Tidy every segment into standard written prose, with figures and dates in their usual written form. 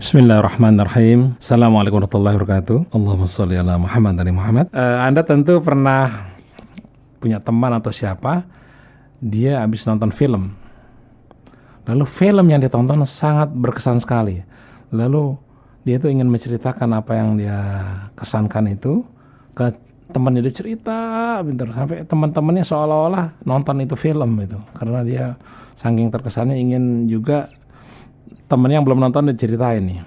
Bismillahirrahmanirrahim. Assalamualaikum warahmatullahi wabarakatuh. Allahumma sholli ala Muhammad dan Muhammad. Anda tentu pernah punya teman atau siapa, dia habis nonton film. Lalu film yang dia tonton sangat berkesan sekali. Lalu dia tuh ingin menceritakan apa yang dia kesankan itu ke temannya, dia cerita bentar sampai teman-temannya seolah-olah nonton itu film itu. Karena dia saking terkesannya ingin juga temen yang belum nonton diceritain nih.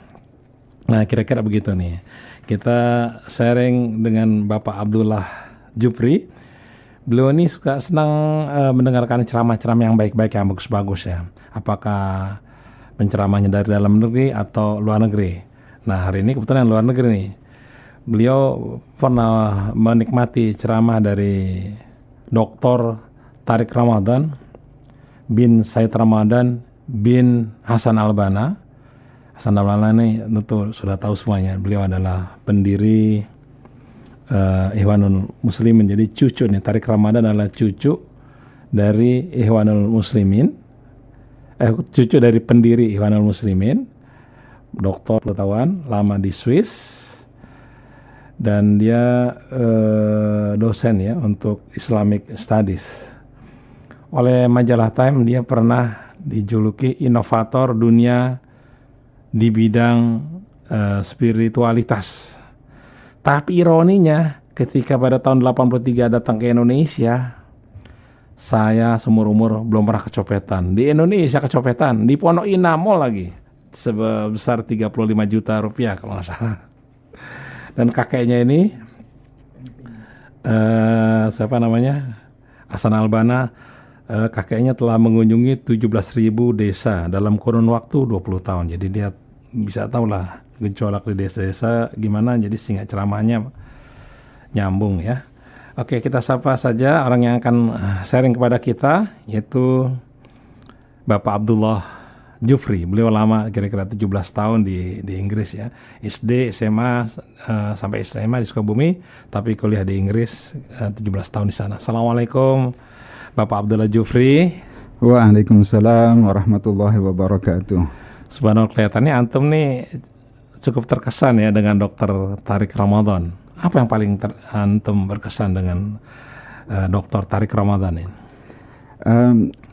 Nah, kira-kira begitu nih. Kita sharing dengan Bapak Abdullah Jufri. Beliau ini suka senang mendengarkan ceramah-ceramah yang baik-baik, yang bagus-bagus ya. Apakah penceramahnya dari dalam negeri atau luar negeri. Nah, hari ini kebetulan luar negeri nih. Beliau pernah menikmati ceramah dari Dr. Tariq Ramadan bin Said Ramadan bin Hasan Al-Banna. Hasan Al-Banna ini tentu sudah tahu semuanya. Beliau adalah pendiri Ikhwanul Muslimin. Jadi cucu nih, Tariq Ramadan adalah cucu dari Ikhwanul Muslimin. Cucu dari pendiri Ikhwanul Muslimin. Doktor pengetahuan, lama di Swiss. Dan dia dosen ya untuk Islamic Studies. Oleh majalah Time dia pernah dijuluki inovator dunia di bidang spiritualitas. Tapi ironinya ketika pada tahun 83 datang ke Indonesia, saya seumur umur belum pernah kecopetan. Di Indonesia kecopetan, di Pondok Inamol lagi sebesar 35 juta rupiah kalau nggak salah. Dan kakeknya ini siapa namanya? Hasan Al-Banna. Kakeknya telah mengunjungi 17.000 desa dalam kurun waktu 20 tahun. Jadi dia bisa tahu lah gejolak di desa-desa gimana, jadi sehingga ceramahnya nyambung ya. Oke, kita sapa saja orang yang akan sharing kepada kita, yaitu Bapak Abdullah Jufri. Beliau lama, kira-kira 17 tahun di Inggris ya. SD, SMA, sampai SMA di Sukabumi, tapi kuliah di Inggris 17 tahun di sana. Assalamualaikum Bapak Abdullah Jufri. Waalaikumsalam warahmatullahi wabarakatuh. Subhanallah, kelihatannya antum nih cukup terkesan ya dengan Dr. Tariq Ramadan. Apa yang paling antum berkesan dengan Dr. Tariq Ramadan ini?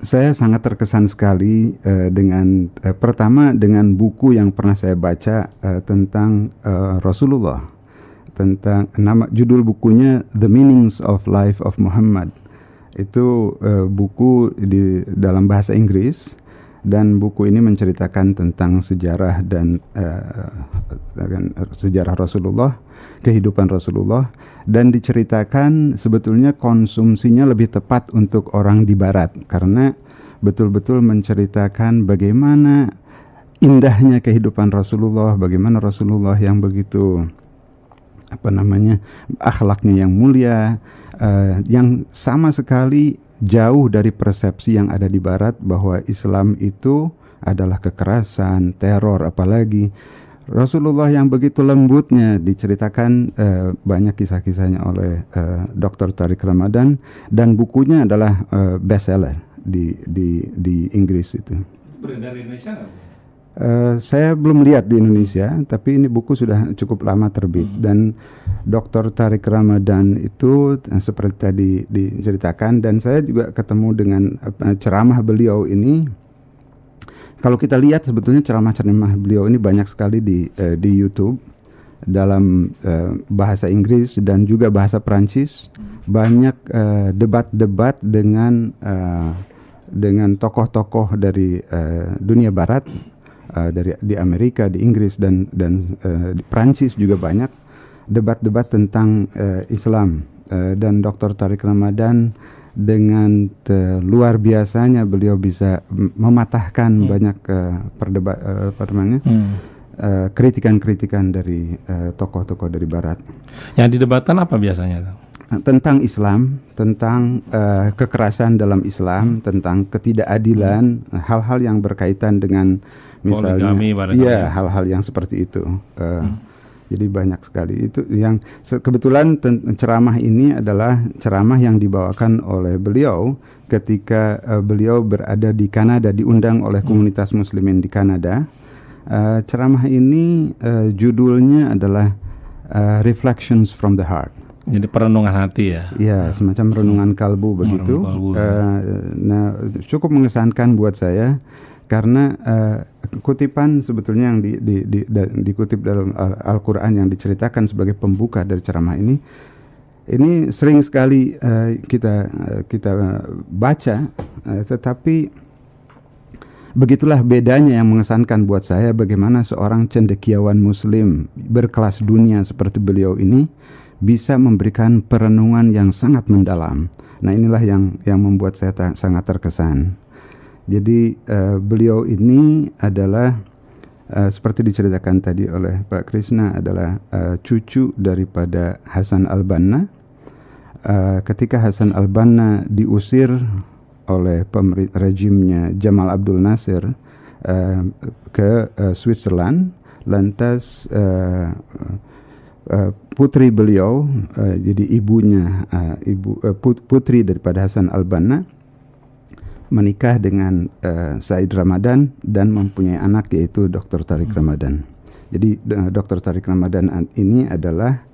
Saya sangat terkesan sekali dengan pertama dengan buku yang pernah saya baca tentang Rasulullah. Tentang judul bukunya The Meanings of Life of Muhammad. Itu buku di dalam bahasa Inggris, dan buku ini menceritakan tentang sejarah dan sejarah Rasulullah, kehidupan Rasulullah, dan diceritakan sebetulnya konsumsinya lebih tepat untuk orang di Barat karena betul-betul menceritakan bagaimana indahnya kehidupan Rasulullah, bagaimana Rasulullah yang begitu akhlaknya yang mulia, yang sama sekali jauh dari persepsi yang ada di Barat bahwa Islam itu adalah kekerasan, teror, apalagi Rasulullah yang begitu lembutnya diceritakan banyak kisah-kisahnya oleh Dr. Tariq Ramadan, dan bukunya adalah bestseller di Inggris itu. Beredar di Indonesia nggak? Saya belum lihat di Indonesia, tapi ini buku sudah cukup lama terbit. Dan Dr. Tariq Ramadan itu seperti tadi diceritakan, dan saya juga ketemu dengan ceramah beliau ini. Kalau kita lihat sebetulnya ceramah-ceramah beliau ini banyak sekali di YouTube dalam bahasa Inggris dan juga bahasa Perancis. Banyak debat-debat dengan tokoh-tokoh dari dunia Barat. Di Amerika, di Inggris dan di Prancis juga banyak debat-debat tentang Islam, dan Dr. Tariq Ramadan dengan luar biasanya beliau bisa mematahkan banyak kritikan-kritikan dari tokoh-tokoh dari Barat. Yang didebatkan apa biasanya? Tentang Islam, tentang kekerasan dalam Islam, tentang ketidakadilan, hal-hal yang berkaitan dengan misalnya, iya, hal-hal yang seperti itu. Jadi banyak sekali itu yang kebetulan ceramah ini adalah ceramah yang dibawakan oleh beliau ketika beliau berada di Kanada, diundang oleh komunitas muslimin di Kanada Ceramah ini judulnya adalah Reflections from the Heart. Jadi perenungan hati ya. Ya, semacam renungan kalbu begitu. Kalbu. Nah, cukup mengesankan buat saya karena kutipan sebetulnya yang dikutip dalam Al-Quran yang diceritakan sebagai pembuka dari ceramah ini sering sekali kita baca, tetapi begitulah bedanya yang mengesankan buat saya bagaimana seorang cendekiawan Muslim berkelas dunia seperti beliau ini bisa memberikan perenungan yang sangat mendalam. Nah, inilah yang membuat saya sangat terkesan. Jadi beliau ini adalah seperti diceritakan tadi oleh Pak Krishna adalah cucu daripada Hasan al-Banna. Ketika Hasan al-Banna diusir oleh rejimnya Jamal Abdul Nasir ke Switzerland, lantas putri beliau, jadi ibunya putri daripada Hasan al-Banna menikah dengan Said Ramadan dan mempunyai anak yaitu Dr. Tariq Ramadan. Jadi Dr. Tariq Ramadan ini adalah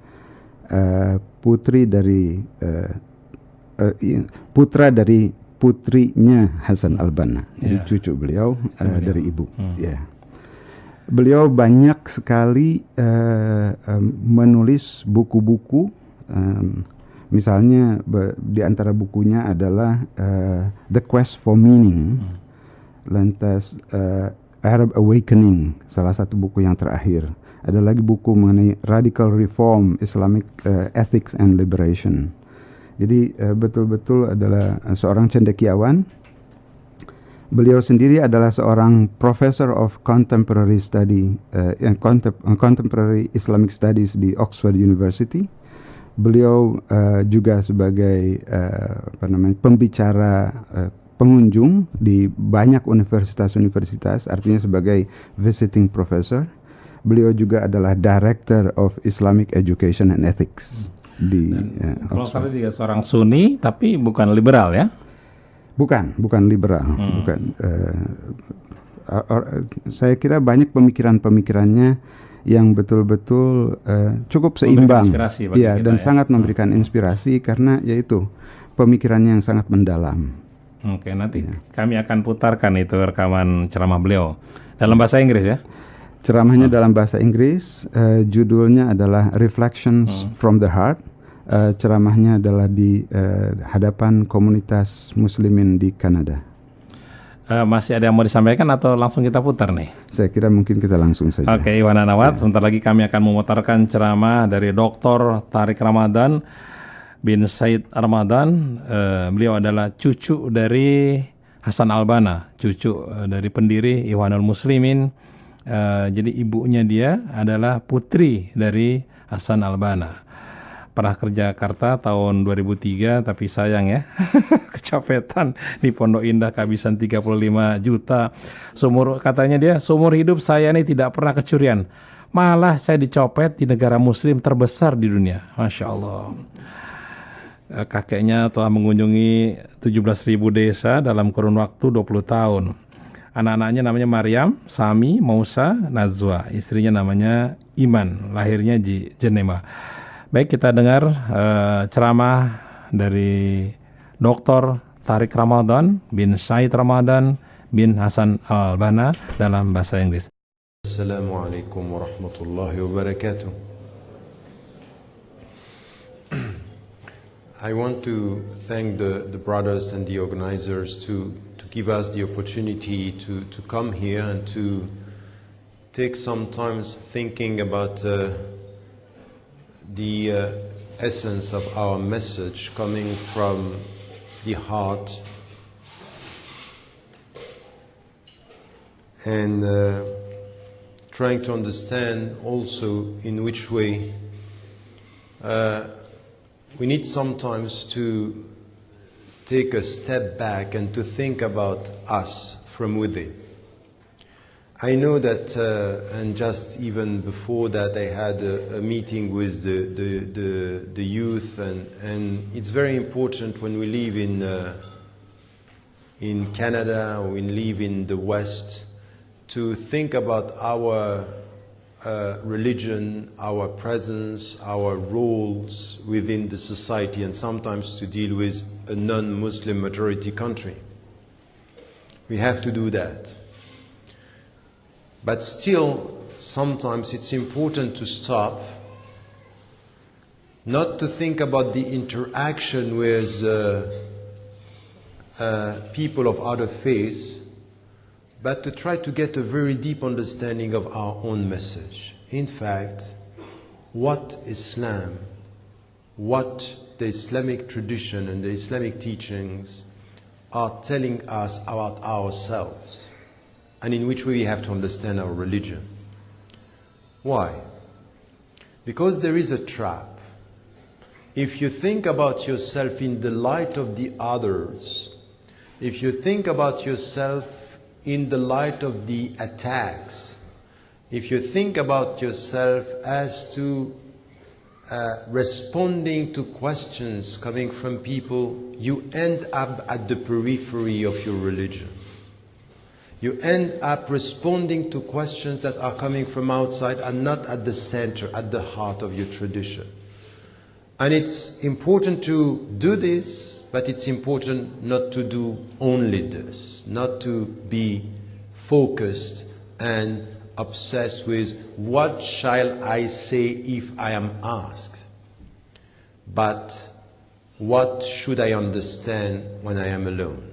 putra dari putrinya Hasan al-Banna. Jadi cucu beliau dari ibu. Ya. Beliau banyak sekali menulis buku-buku. Misalnya di antara bukunya adalah The Quest for Meaning, lantas Arab Awakening, salah satu buku yang terakhir. Ada lagi buku mengenai Radical Reform, Islamic Ethics and Liberation. Jadi betul-betul adalah seorang cendekiawan. Beliau sendiri adalah seorang Professor of Contemporary Study, Contemporary Islamic Studies di Oxford University. Beliau juga sebagai pembicara pengunjung di banyak universitas-universitas, artinya sebagai visiting professor. Beliau juga adalah Director of Islamic Education and Ethics di kalau saya juga seorang Sunni tapi bukan liberal ya? Bukan liberal, bukan. Saya kira banyak pemikirannya yang betul-betul cukup seimbang, ya, dan sangat memberikan inspirasi karena yaitu pemikirannya yang sangat mendalam. Oke, nanti kami akan putarkan itu rekaman ceramah beliau dalam bahasa Inggris ya. Ceramahnya dalam bahasa Inggris, judulnya adalah Reflections from the Heart. Ceramahnya adalah di hadapan komunitas muslimin di Kanada. Masih ada yang mau disampaikan atau langsung kita putar nih? Saya kira mungkin kita langsung saja. Oke, Iwan Anawat, sebentar lagi kami akan memutarkan ceramah dari Dr. Tariq Ramadan bin Said Ramadan. Beliau adalah cucu dari Hasan al-Banna, cucu dari pendiri Ikhwanul Muslimin. Jadi ibunya dia adalah putri dari Hasan al-Banna. Pernah kerja Jakarta tahun 2003, tapi sayang ya, kecapetan di Pondok Indah kehabisan 35 juta. Katanya dia, seumur hidup saya ini tidak pernah kecurian. Malah saya dicopet di negara muslim terbesar di dunia. Masya Allah. Kakeknya telah mengunjungi 17.000 desa dalam kurun waktu 20 tahun. Anak-anaknya namanya Maryam, Sami, Mausa, Nazwa. Istrinya namanya Iman, lahirnya di Geneva. Baik, kita dengar ceramah dari Dr. Tariq Ramadan bin Said Ramadan bin Hasan al-Banna dalam bahasa Inggris. Assalamualaikum warahmatullahi wabarakatuh. I want to thank the brothers and the organizers to give us the opportunity to come here and to take some time thinking about the essence of our message coming from the heart and trying to understand also in which way we need sometimes to take a step back and to think about us from within. I know that, and just even before that, I had a meeting with the youth, and it's very important when we live in Canada or we live in the West to think about our religion, our presence, our roles within the society, and sometimes to deal with a non-Muslim majority country. We have to do that. But still, sometimes it's important to stop, not to think about the interaction with people of other faiths, but to try to get a very deep understanding of our own message. In fact, what Islam, what the Islamic tradition and the Islamic teachings are telling us about ourselves, and in which way we have to understand our religion. Why? Because there is a trap. If you think about yourself in the light of the others, if you think about yourself in the light of the attacks, if you think about yourself as to responding to questions coming from people, you end up at the periphery of your religion. You end up responding to questions that are coming from outside and not at the center, at the heart of your tradition. And it's important to do this, but it's important not to do only this, not to be focused and obsessed with what shall I say if I am asked, but what should I understand when I am alone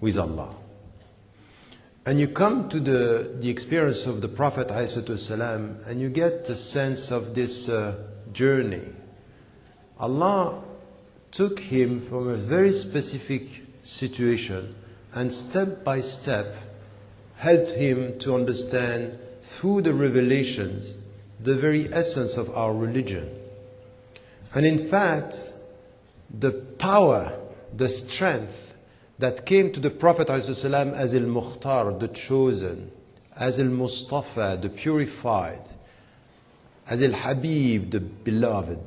with Allah. And you come to the experience of the Prophet ﷺ, and you get a sense of this journey. Allah took him from a very specific situation and step by step helped him to understand through the revelations the very essence of our religion. And in fact, the power, the strength that came to the Prophet ﷺ as Al-Mukhtar, the chosen, as Al-Mustafa, the purified, as Al-Habib, the beloved,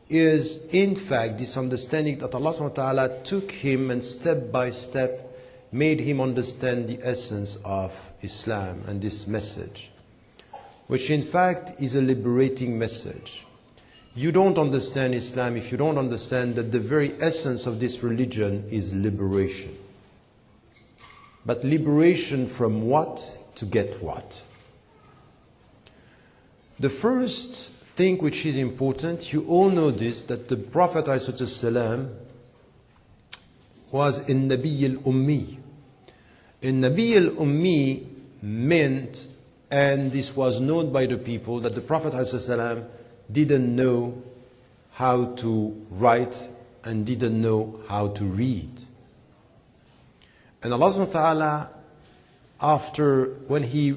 is in fact this understanding that Allah subhanahu wa ta'ala took him and step by step made him understand the essence of Islam and this message, which in fact is a liberating message. You don't understand Islam if you don't understand that the very essence of this religion is liberation. But liberation from what to get what? The first thing which is important, you all know this, that the Prophet ﷺ was in Nabi al-Ummi. In Nabi al-Ummi meant, and this was known by the people, that the Prophet ﷺ didn't know how to write and didn't know how to read. And Allah subhanahu wa ta'ala, after when he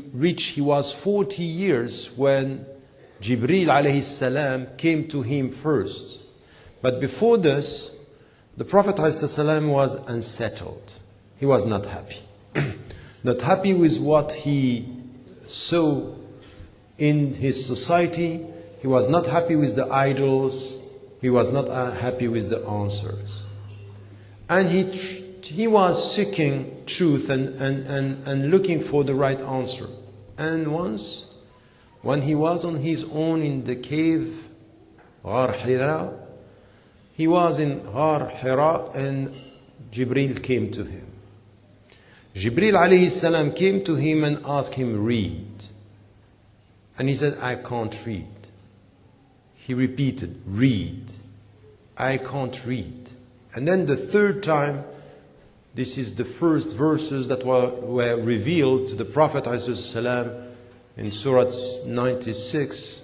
was 40 years when Jibreel alayhi salam came to him first. But before this, the Prophet ﷺ was unsettled. He was not happy. Not happy with what he saw in his society. He was not happy with the idols. He was not happy with the answers. And he was seeking truth and looking for the right answer. And once, when he was on his own in the cave, Ghar Hira, he was in Ghar Hira and Jibreel came to him. Jibreel alayhi salam came to him and asked him, read. And he said, I can't read. He repeated, read. I can't read. And then the third time, this is the first verses that were revealed to the Prophet ﷺ in Surah 96.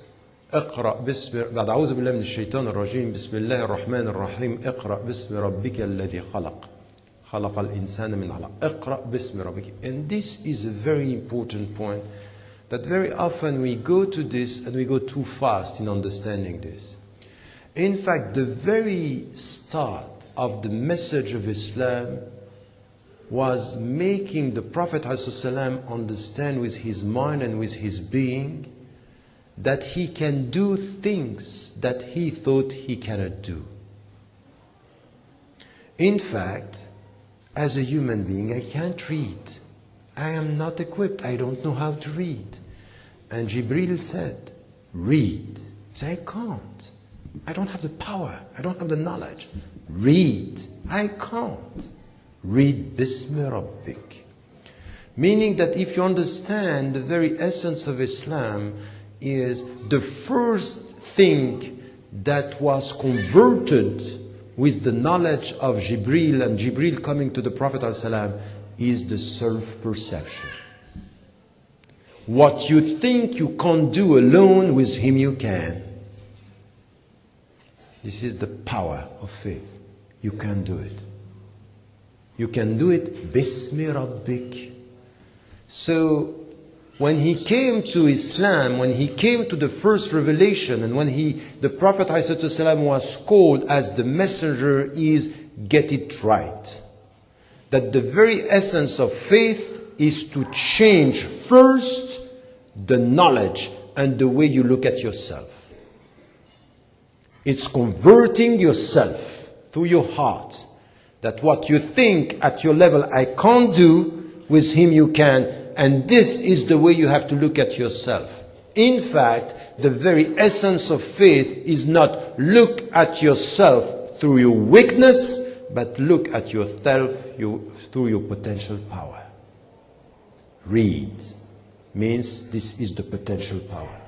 اقرأ بسم بعد أعوذ بالله من الشيطان الرجيم بسم الله الرحمن الرحيم اقرأ باسم ربك الذي خلق خلق الإنسان من علق اقرأ باسم ربك. And this is a very important point, that very often we go to this and we go too fast in understanding this. In fact, the very start of the message of Islam was making the Prophet ﷺ understand with his mind and with his being that he can do things that he thought he cannot do. In fact, as a human being, I can't read. I am not equipped. I don't know how to read. And Jibril said, read. He said, I can't. I don't have the power. I don't have the knowledge. Read. I can't. Read Bismi Rabbik. Meaning that if you understand the very essence of Islam is the first thing that was converted with the knowledge of Jibril and Jibril coming to the Prophet ﷺ is the self-perception. What you think you can't do alone, with him you can. This is the power of faith. You can do it. You can do it Bismi Rabbik. So when he came to Islam, when he came to the first revelation, and when the Prophet ﷺ was called as the messenger, is get it right. That the very essence of faith is to change first the knowledge and the way you look at yourself. It's converting yourself through your heart. That what you think at your level I can't do, with him you can. And this is the way you have to look at yourself. In fact, the very essence of faith is not look at yourself through your weakness, but look at yourself through your potential power. Read means this is the potential power.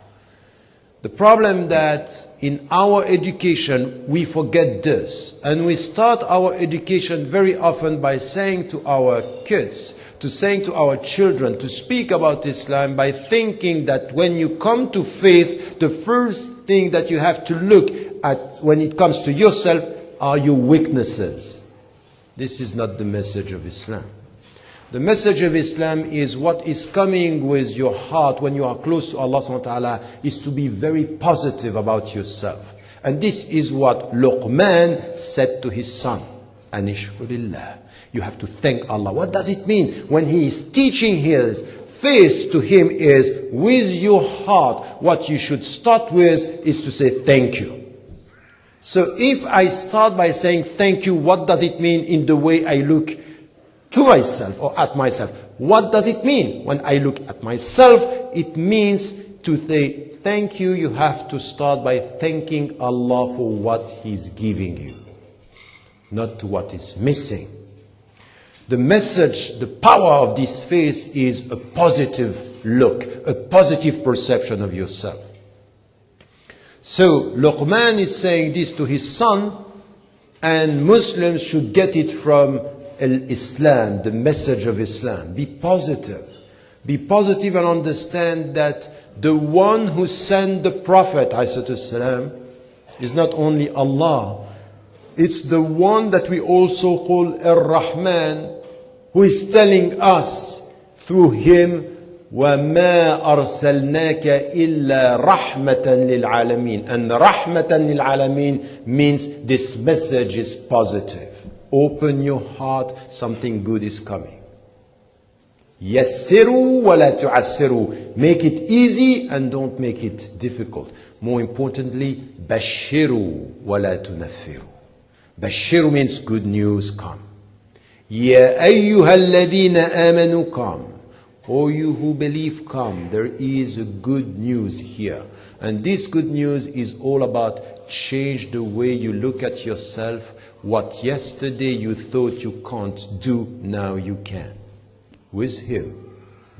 The problem that in our education we forget this, and we start our education very often by saying to our kids, saying to our children, to speak about Islam by thinking that when you come to faith, the first thing that you have to look at when it comes to yourself are your weaknesses. This is not the message of Islam. The message of Islam is what is coming with your heart when you are close to Allah subhanahu wa ta'ala is to be very positive about yourself. And this is what Luqman said to his son, Anishkurillah. You have to thank Allah. What does it mean? When he is teaching his faith to him is with your heart. What you should start with is to say thank you. So if I start by saying thank you, what does it mean in the way I look to myself or at myself? What does it mean? When I look at myself, it means to say thank you. You have to start by thanking Allah for what He's giving you, not to what is missing. The message, the power of this faith is a positive look, a positive perception of yourself. So Luqman is saying this to his son, and Muslims should get it from Islam, the message of Islam. Be positive. Be positive and understand that the one who sent the Prophet ﷺ is not only Allah, it's the one that we also call Ar-Rahman, who is telling us through him, وَمَا أَرْسَلْنَاكَ إِلَّا رَحْمَةً لِلْعَالَمِينَ. And رَحْمَةً لِلْعَالَمِينَ means this message is positive. Open your heart, something good is coming. يَسِّرُوا وَلَا تُعَسِّرُوا. Make it easy and don't make it difficult. More importantly, بَشِّرُوا وَلَا تُنَفِّرُوا. بَشِّرُوا means good news come. يَا أَيُّهَا الَّذِينَ آمَنُوا come. O you who believe, come. There is a good news here. And this good news is all about change the way you look at yourself. What yesterday you thought you can't do, now you can. With him.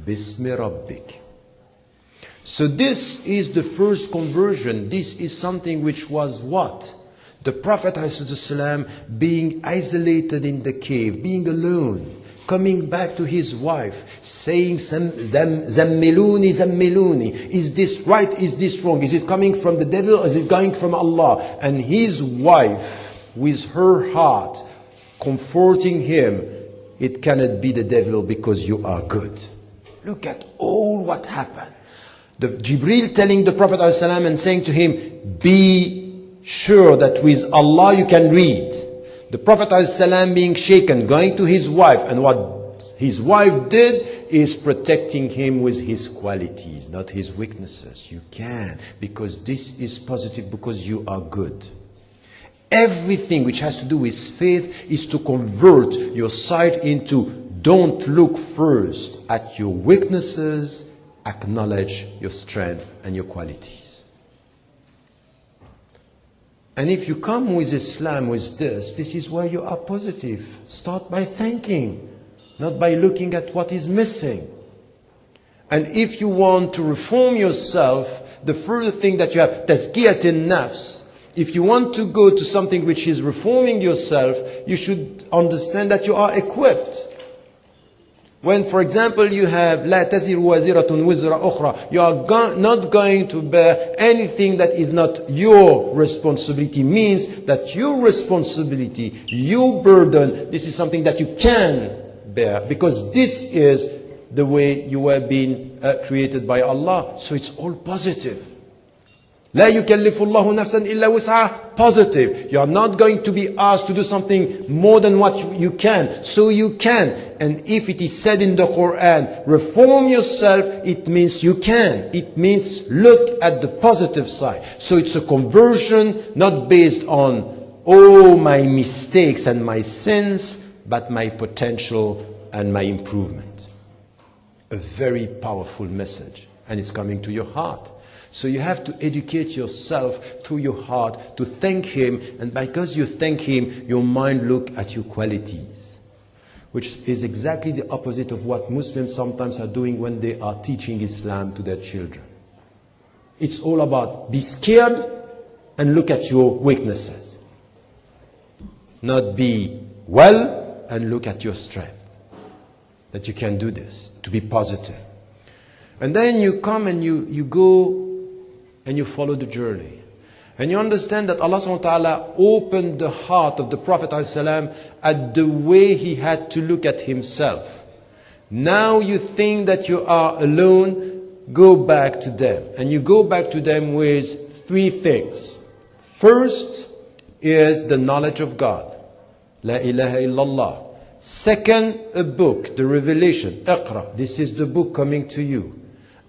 Bismi Rabbik. So this is the first conversion. This is something which was what? The Prophet ﷺ being isolated in the cave, being alone. Coming back to his wife, saying, Zammiluni, Zammiluni. Is this right? Is this wrong? Is it coming from the devil or is it going from Allah? And his wife, with her heart, comforting him, it cannot be the devil because you are good. Look at all what happened. The Jibril telling the Prophet ﷺ and saying to him, be sure that with Allah you can read. The Prophet ﷺ being shaken, going to his wife, and what his wife did is protecting him with his qualities, not his weaknesses. You can, because this is positive, because you are good. Everything which has to do with faith is to convert your sight into Don't look first at your weaknesses, acknowledge your strength and your qualities. And if you come with Islam with this is where you are positive. Start by thanking, not by looking at what is missing. And if you want to reform yourself, the further thing that you have, tazkiyat an-nafs, if you want to go to something which is reforming yourself, you should understand that you are equipped. When, for example, you have لا تزر وازرة وزر أخرى, you are not going to bear anything that is not your responsibility. Means that your responsibility, your burden, this is something that you can bear, because this is the way you were being created by Allah. So it's all positive. لا يكلف الله نفسا إلا وسعها. Positive. You are not going to be asked to do something more than what you can. So you can. And if it is said in the Quran, reform yourself, it means you can. It means look at the positive side. So it's a conversion not based on, oh, my mistakes and my sins, but my potential and my improvement. A very powerful message. And it's coming to your heart. So you have to educate yourself through your heart to thank Him. And because you thank Him, your mind look at your qualities. Which is exactly the opposite of what Muslims sometimes are doing when they are teaching Islam to their children. It's all about be scared and look at your weaknesses. Not be well and look at your strength. That you can do this, to be positive. And then you come and you go and you follow the journey. And you understand that Allah subhanahu wa ta'ala opened the heart of the Prophet ﷺ at the way he had to look at himself. Now you think that you are alone, go back to them. And you go back to them with three things. First is the knowledge of God. La ilaha illallah. Second, a book, the revelation. Iqra. This is the book coming to you.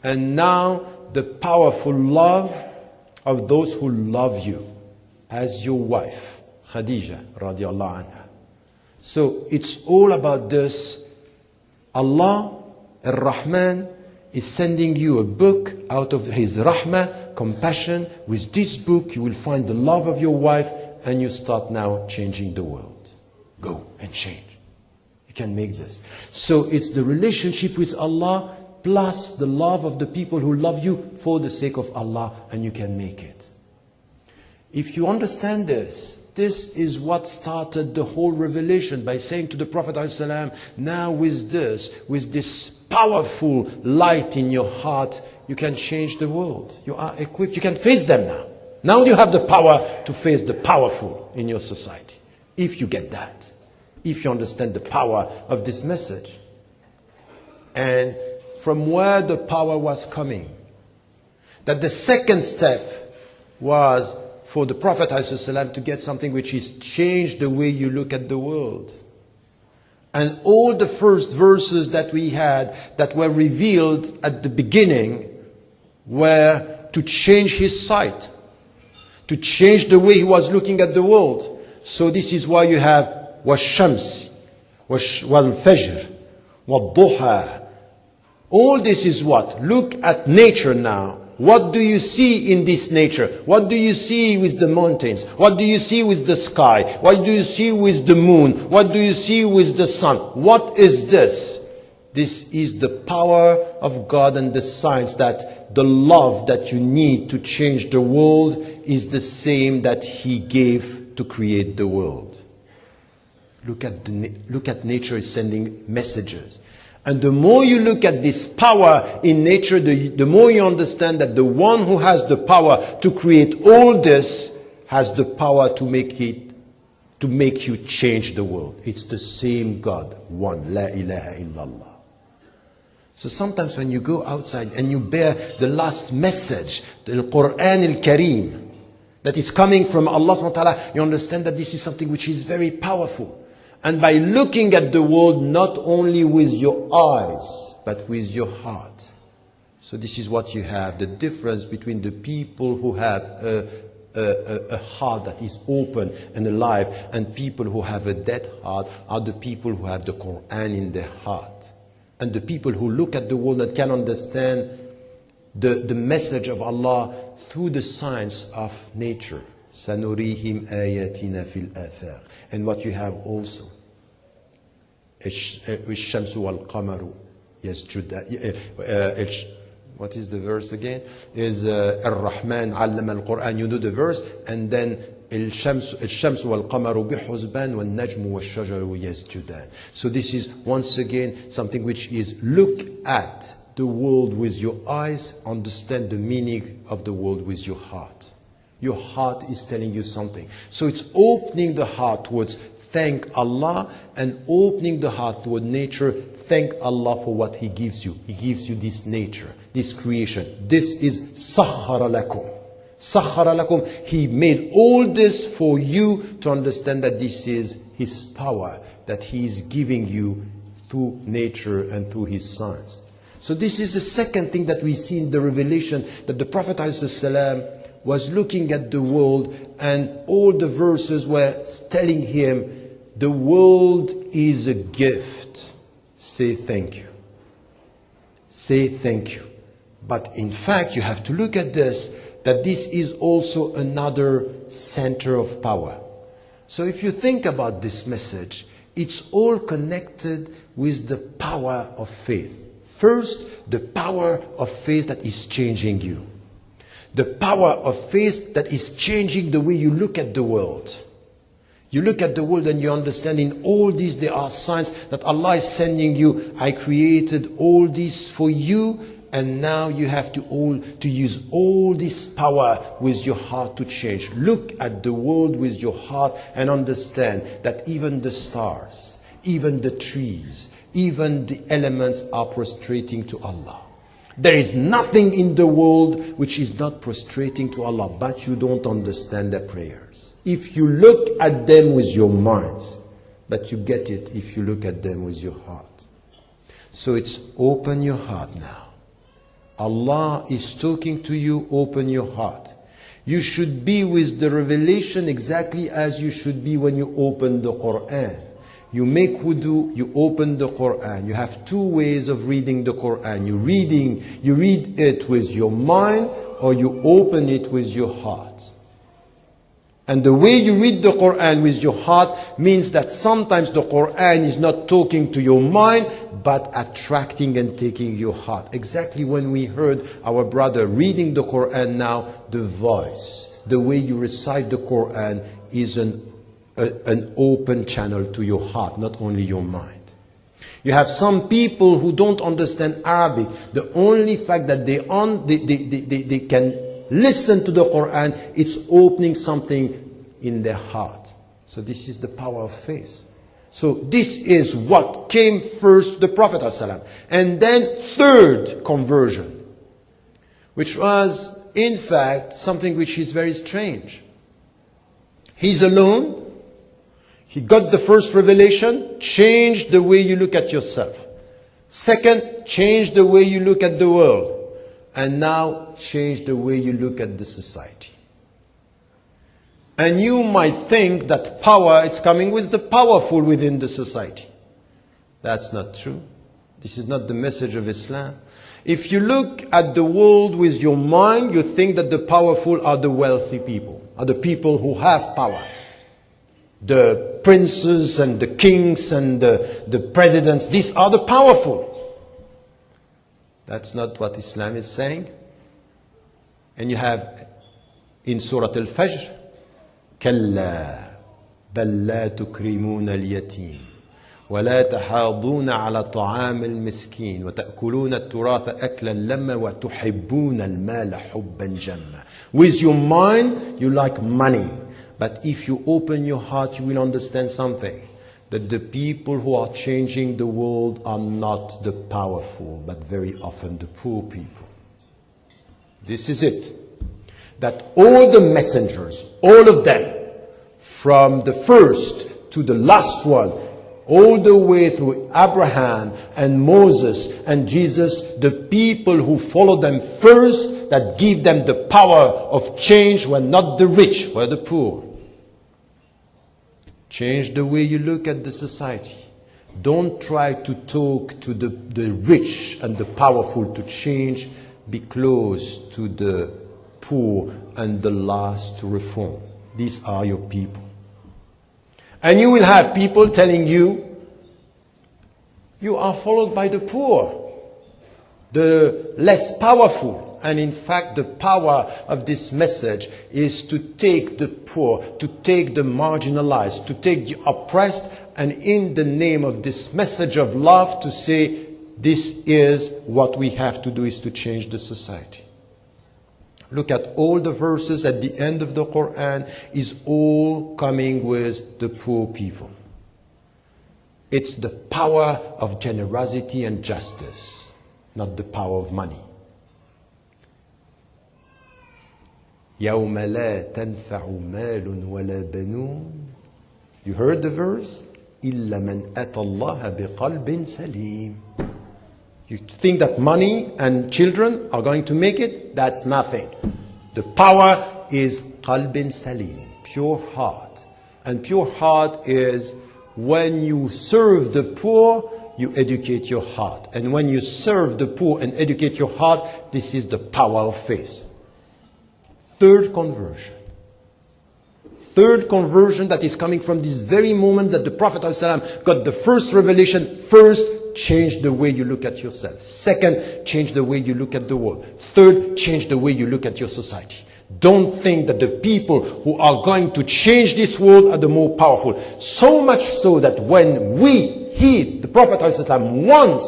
And now the powerful love of those who love you as your wife, Khadija radiallahu anha. So it's all about this. Allah Ar-Rahman is sending you a book out of His Rahmah, compassion. With this book you will find the love of your wife and you start now changing the world. Go and change. You can make this. So it's the relationship with Allah plus the love of the people who love you for the sake of Allah, and you can make it. If you understand this, this is what started the whole revelation by saying to the Prophet ﷺ, now with this powerful light in your heart, you can change the world. You are equipped. You can face them now. Now you have the power to face the powerful in your society. If you get that. If you understand the power of this message. And from where the power was coming. That the second step was for the Prophet ﷺ to get something which is change the way you look at the world. And all the first verses that we had that were revealed at the beginning were to change his sight. To change the way he was looking at the world. So this is why you have وَالشَّمْسِ وَالْفَجْرِ وَالضُّحَى. All this is what? Look at nature now. What do you see in this nature? What do you see with the mountains? What do you see with the sky? What do you see with the moon? What do you see with the sun? What is this? This is the power of God and the science that the love that you need to change the world is the same that He gave to create the world. Look at nature is sending messages. And the more you look at this power in nature, the more you understand that the one who has the power to create all this has the power to make you change the world. It's the same God, one, La ilaha illallah. So sometimes when you go outside and you bear the last message, the Quran al-Kareem, that is coming from Allah subhanahu wa ta'ala, you understand that this is something which is very powerful. And by looking at the world not only with your eyes, but with your heart. So this is what you have, the difference between the people who have a a heart that is open and alive, and people who have a dead heart are the people who have the Quran in their heart. And the people who look at the world and can understand the message of Allah through the science of nature. سَنُرِيهِمْ آيَاتِنَا فِي الْآفَاقِ. And what you have also, الشَّمْسُ وَالْقَمَرُ يَسْجُدَانِ. What is the verse again? Is Ar-Rahman allama al-Quran. You know the verse, and then الشمس والقمر بحسبان والنجم والشجر يسجدان. So this is once again something which is look at the world with your eyes, understand the meaning of the world with your heart. Your heart is telling you something. So it's opening the heart towards thank Allah, and opening the heart toward nature. Thank Allah for what He gives you. He gives you this nature, this creation. This is سَخَّرَ لَكُمْ. سَخَّرَ لَكُمْ. He made all this for you to understand that this is His power that He is giving you through nature and through His science. So this is the second thing that we see in the revelation, that the Prophet ﷺ was looking at the world, and all the verses were telling him, the world is a gift. Say thank you. Say thank you. But in fact, you have to look at this, that this is also another center of power. So if you think about this message, it's all connected with the power of faith. First, the power of faith that is changing you. The power of faith that is changing the way you look at the world. You look at the world and you understand in all these there are signs that Allah is sending you. I created all this for you, and now you have to use all this power with your heart to change. Look at the world with your heart and understand that even the stars, even the trees, even the elements are prostrating to Allah. There is nothing in the world which is not prostrating to Allah, but you don't understand their prayers. If you look at them with your minds, but you get it if you look at them with your heart. So it's open your heart now. Allah is talking to you, open your heart. You should be with the revelation exactly as you should be when you open the Quran. You make wudu, you open the Quran. You have two ways of reading the Quran. You read it with your mind, or you open it with your heart. And the way you read the Quran with your heart means that sometimes the Quran is not talking to your mind, but attracting and taking your heart. Exactly when we heard our brother reading the Quran now, the voice, the way you recite the Quran is an open channel to your heart, not only your mind. You have some people who don't understand Arabic. The only fact that they can listen to the Quran, it's opening something in their heart. So this is the power of faith. So this is what came first, the Prophet ﷺ. And then third, conversion, which was in fact something which is very strange. He's alone. He got the first revelation, changed the way you look at yourself. Second, changed the way you look at the world. And now, change the way you look at the society. And you might think that power is coming with the powerful within the society. That's not true. This is not the message of Islam. If you look at the world with your mind, you think that the powerful are the wealthy people, are the people who have power. The princes and the kings and the presidents, these are the powerful. That's not what Islam is saying. And you have in Surah Al-Fajr, كَلَّا بَلْ لَا تُكْرِمُونَ الْيَتِيمِ وَلَا تَحَاضُونَ عَلَى طَعَامِ الْمِسْكِينِ وَتَأْكُلُونَ التُّرَاثَ أَكْلًا لَمًّا وَتُحِبُّونَ الْمَالَ حُبًّا جَمًّا. With your mind, you like money. But if you open your heart, you will understand something. That the people who are changing the world are not the powerful, but very often the poor people. This is it. That all the messengers, all of them, from the first to the last one, all the way through Abraham and Moses and Jesus, the people who follow them first, that give them the power of change were not the rich, were the poor. Change the way you look at the society. Don't try to talk to the rich and the powerful to change. Be close to the poor and the last to reform. These are your people. And you will have people telling you, you are followed by the poor, the less powerful. And in fact, the power of this message is to take the poor, to take the marginalized, to take the oppressed, and in the name of this message of love to say, this is what we have to do, is to change the society. Look at all the verses at the end of the Quran, is all coming with the poor people. It's the power of generosity and justice, not the power of money. يَوْمَ لَا تَنْفَعُ مَالٌ وَلَا بَنُونَ. You heard the verse? إِلَّا مَنْ أَتَى اللَّهَ بِقَلْبٍ سَلِيمٍ. You think that money and children are going to make it? That's nothing. The power is qalbin salim, pure heart. And pure heart is when you serve the poor, you educate your heart. And when you serve the poor and educate your heart, this is the power of faith. Third conversion. Third conversion that is coming from this very moment that the Prophet ﷺ got the first revelation. First, change the way you look at yourself. Second, change the way you look at the world. Third, change the way you look at your society. Don't think that the people who are going to change this world are the more powerful. So much so that when the Prophet ﷺ once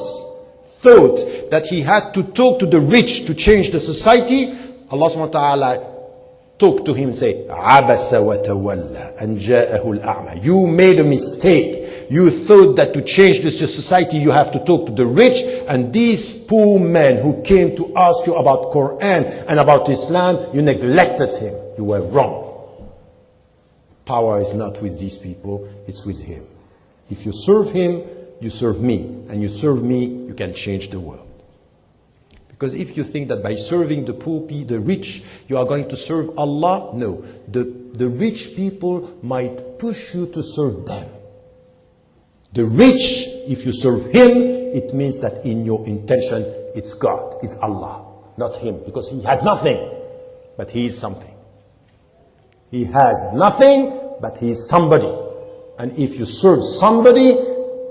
thought that he had to talk to the rich to change the society, Allah subhanahu wa ta'ala talk to him and say, عَبَسَ وَتَوَلَّى أَنْ جَاءَهُ الْأَعْمَى. You made a mistake. You thought that to change this society you have to talk to the rich, and these poor men who came to ask you about Quran and about Islam, you neglected him. You were wrong. Power is not with these people, it's with him. If you serve him, you serve me. And you serve me, you can change the world. Because if you think that by serving the poor, the rich, you are going to serve Allah, no. The rich people might push you to serve them. The rich, if you serve him, it means that in your intention, it's God, it's Allah, not him. Because he has nothing, but he is something. He has nothing, but he is somebody. And if you serve somebody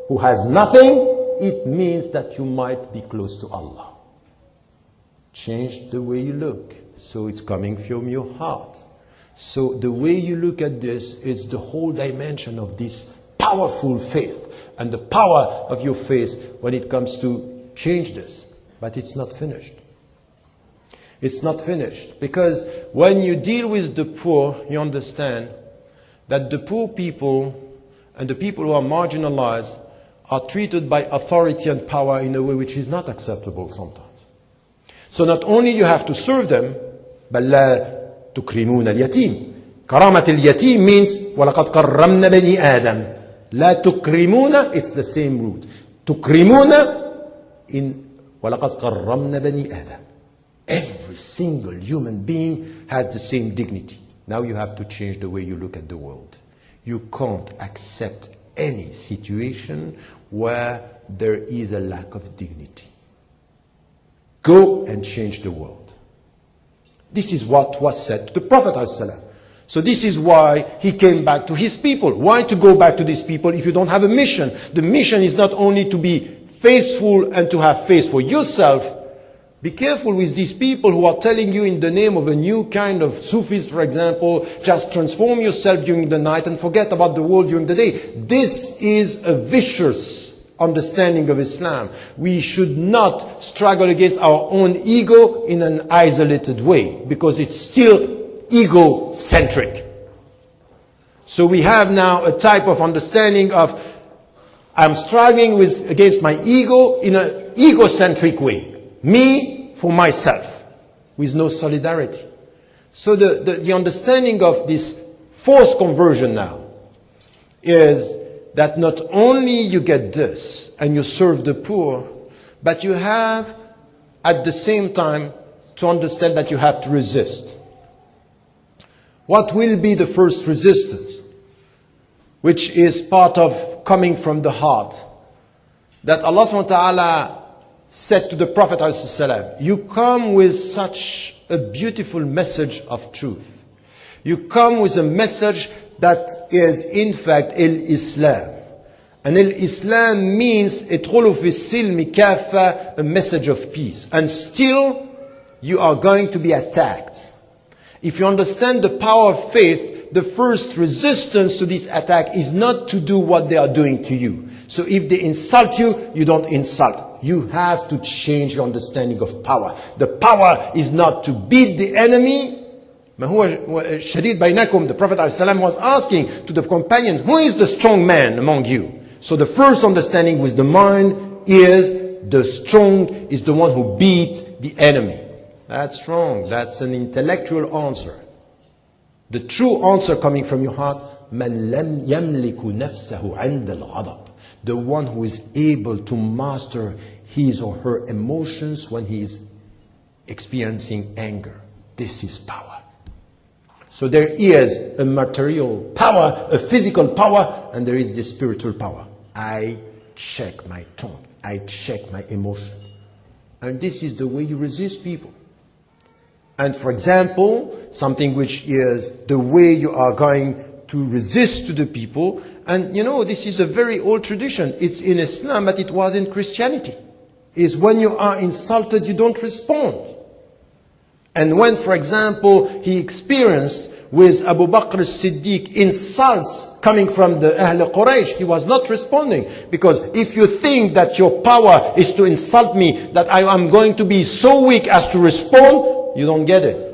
who has nothing, it means that you might be close to Allah. Change the way you look. So it's coming from your heart. So the way you look at this is the whole dimension of this powerful faith and the power of your faith when it comes to change this. But it's not finished. It's not finished. Because when you deal with the poor, you understand that the poor people and the people who are marginalized are treated by authority and power in a way which is not acceptable sometimes. So not only you have to serve them, بل لا تكرمون اليتيم. كرامة اليتيم means وَلَقَدْ كَرَّمْنَا بَنِي آدَمَ. لا تكرمون, it's the same root. تكرمون in وَلَقَدْ كَرَّمْنَا بَنِي آدَمَ. Every single human being has the same dignity. Now you have to change the way you look at the world. You can't accept any situation where there is a lack of dignity. Go and change the world. This is what was said to the Prophet ﷺ. So this is why he came back to his people. Why to go back to these people if you don't have a mission? The mission is not only to be faithful and to have faith for yourself. Be careful with these people who are telling you in the name of a new kind of Sufis, for example, just transform yourself during the night and forget about the world during the day. This is a vicious understanding of Islam. We should not struggle against our own ego in an isolated way, because it's still egocentric. So we have now a type of understanding of I'm struggling against my ego in an egocentric way. Me for myself, with no solidarity. So the understanding of this forced conversion now is that not only you get this and you serve the poor, but you have at the same time to understand that you have to resist. What will be the first resistance? Which is part of coming from the heart. That Allah subhanahu wa ta'ala said to the Prophet ﷺ, you come with such a beautiful message of truth. You come with a message that is in fact al-Islam. And al-Islam means ادخلوا في السلم كافة, a message of peace. And still you are going to be attacked. If you understand the power of faith, the first resistance to this attack is not to do what they are doing to you. So if they insult you, you don't insult. You have to change your understanding of power. The power is not to beat the enemy. The Prophet ﷺ was asking to the companions, who is the strong man among you? So the first understanding with the mind is the strong is the one who beat the enemy. That's wrong. That's an intellectual answer. The true answer coming from your heart, مَنْ لَمْ يَمْلِكُ نَفْسَهُ عِنْدَ الْغَضَبِ, the one who is able to master his or her emotions when he is experiencing anger. This is power. So there is a material power, a physical power, and there is the spiritual power. I check my tongue. I check my emotion. And this is the way you resist people. And for example, something which is the way you are going to resist to the people, and you know, this is a very old tradition. It's in Islam, but it was in Christianity. Is when you are insulted, you don't respond. And when, for example, he experienced with Abu Bakr as-Siddiq insults coming from the Ahl Quraysh, he was not responding. Because if you think that your power is to insult me, that I am going to be so weak as to respond, you don't get it.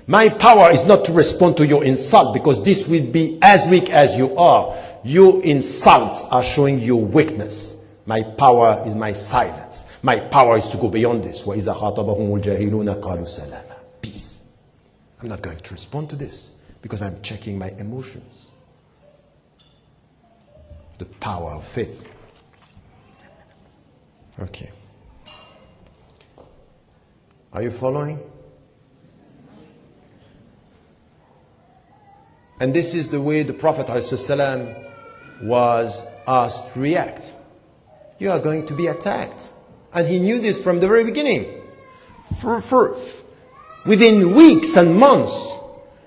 My power is not to respond to your insult, because this will be as weak as you are. Your insults are showing your weakness. My power is my silence. My power is to go beyond this. وَإِذَا خَاطَبَهُمُ الْجَاهِلُونَ قَالُوا سَلَامًا. Peace. I'm not going to respond to this because I'm checking my emotions. The power of faith. Okay. Are you following? And this is the way the Prophet ﷺ was asked to react. You are going to be attacked. And he knew this from the very beginning. Within weeks and months,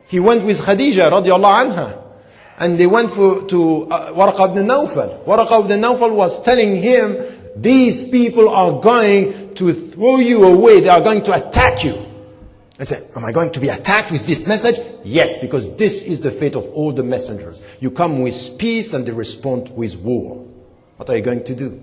he went with Khadija radiallahu anha. And they went to Warqa ibn Nawfal. Warqa ibn Nawfal was telling him, these people are going to throw you away. They are going to attack you. I said, am I going to be attacked with this message? Yes, because this is the fate of all the messengers. You come with peace and they respond with war. What are you going to do?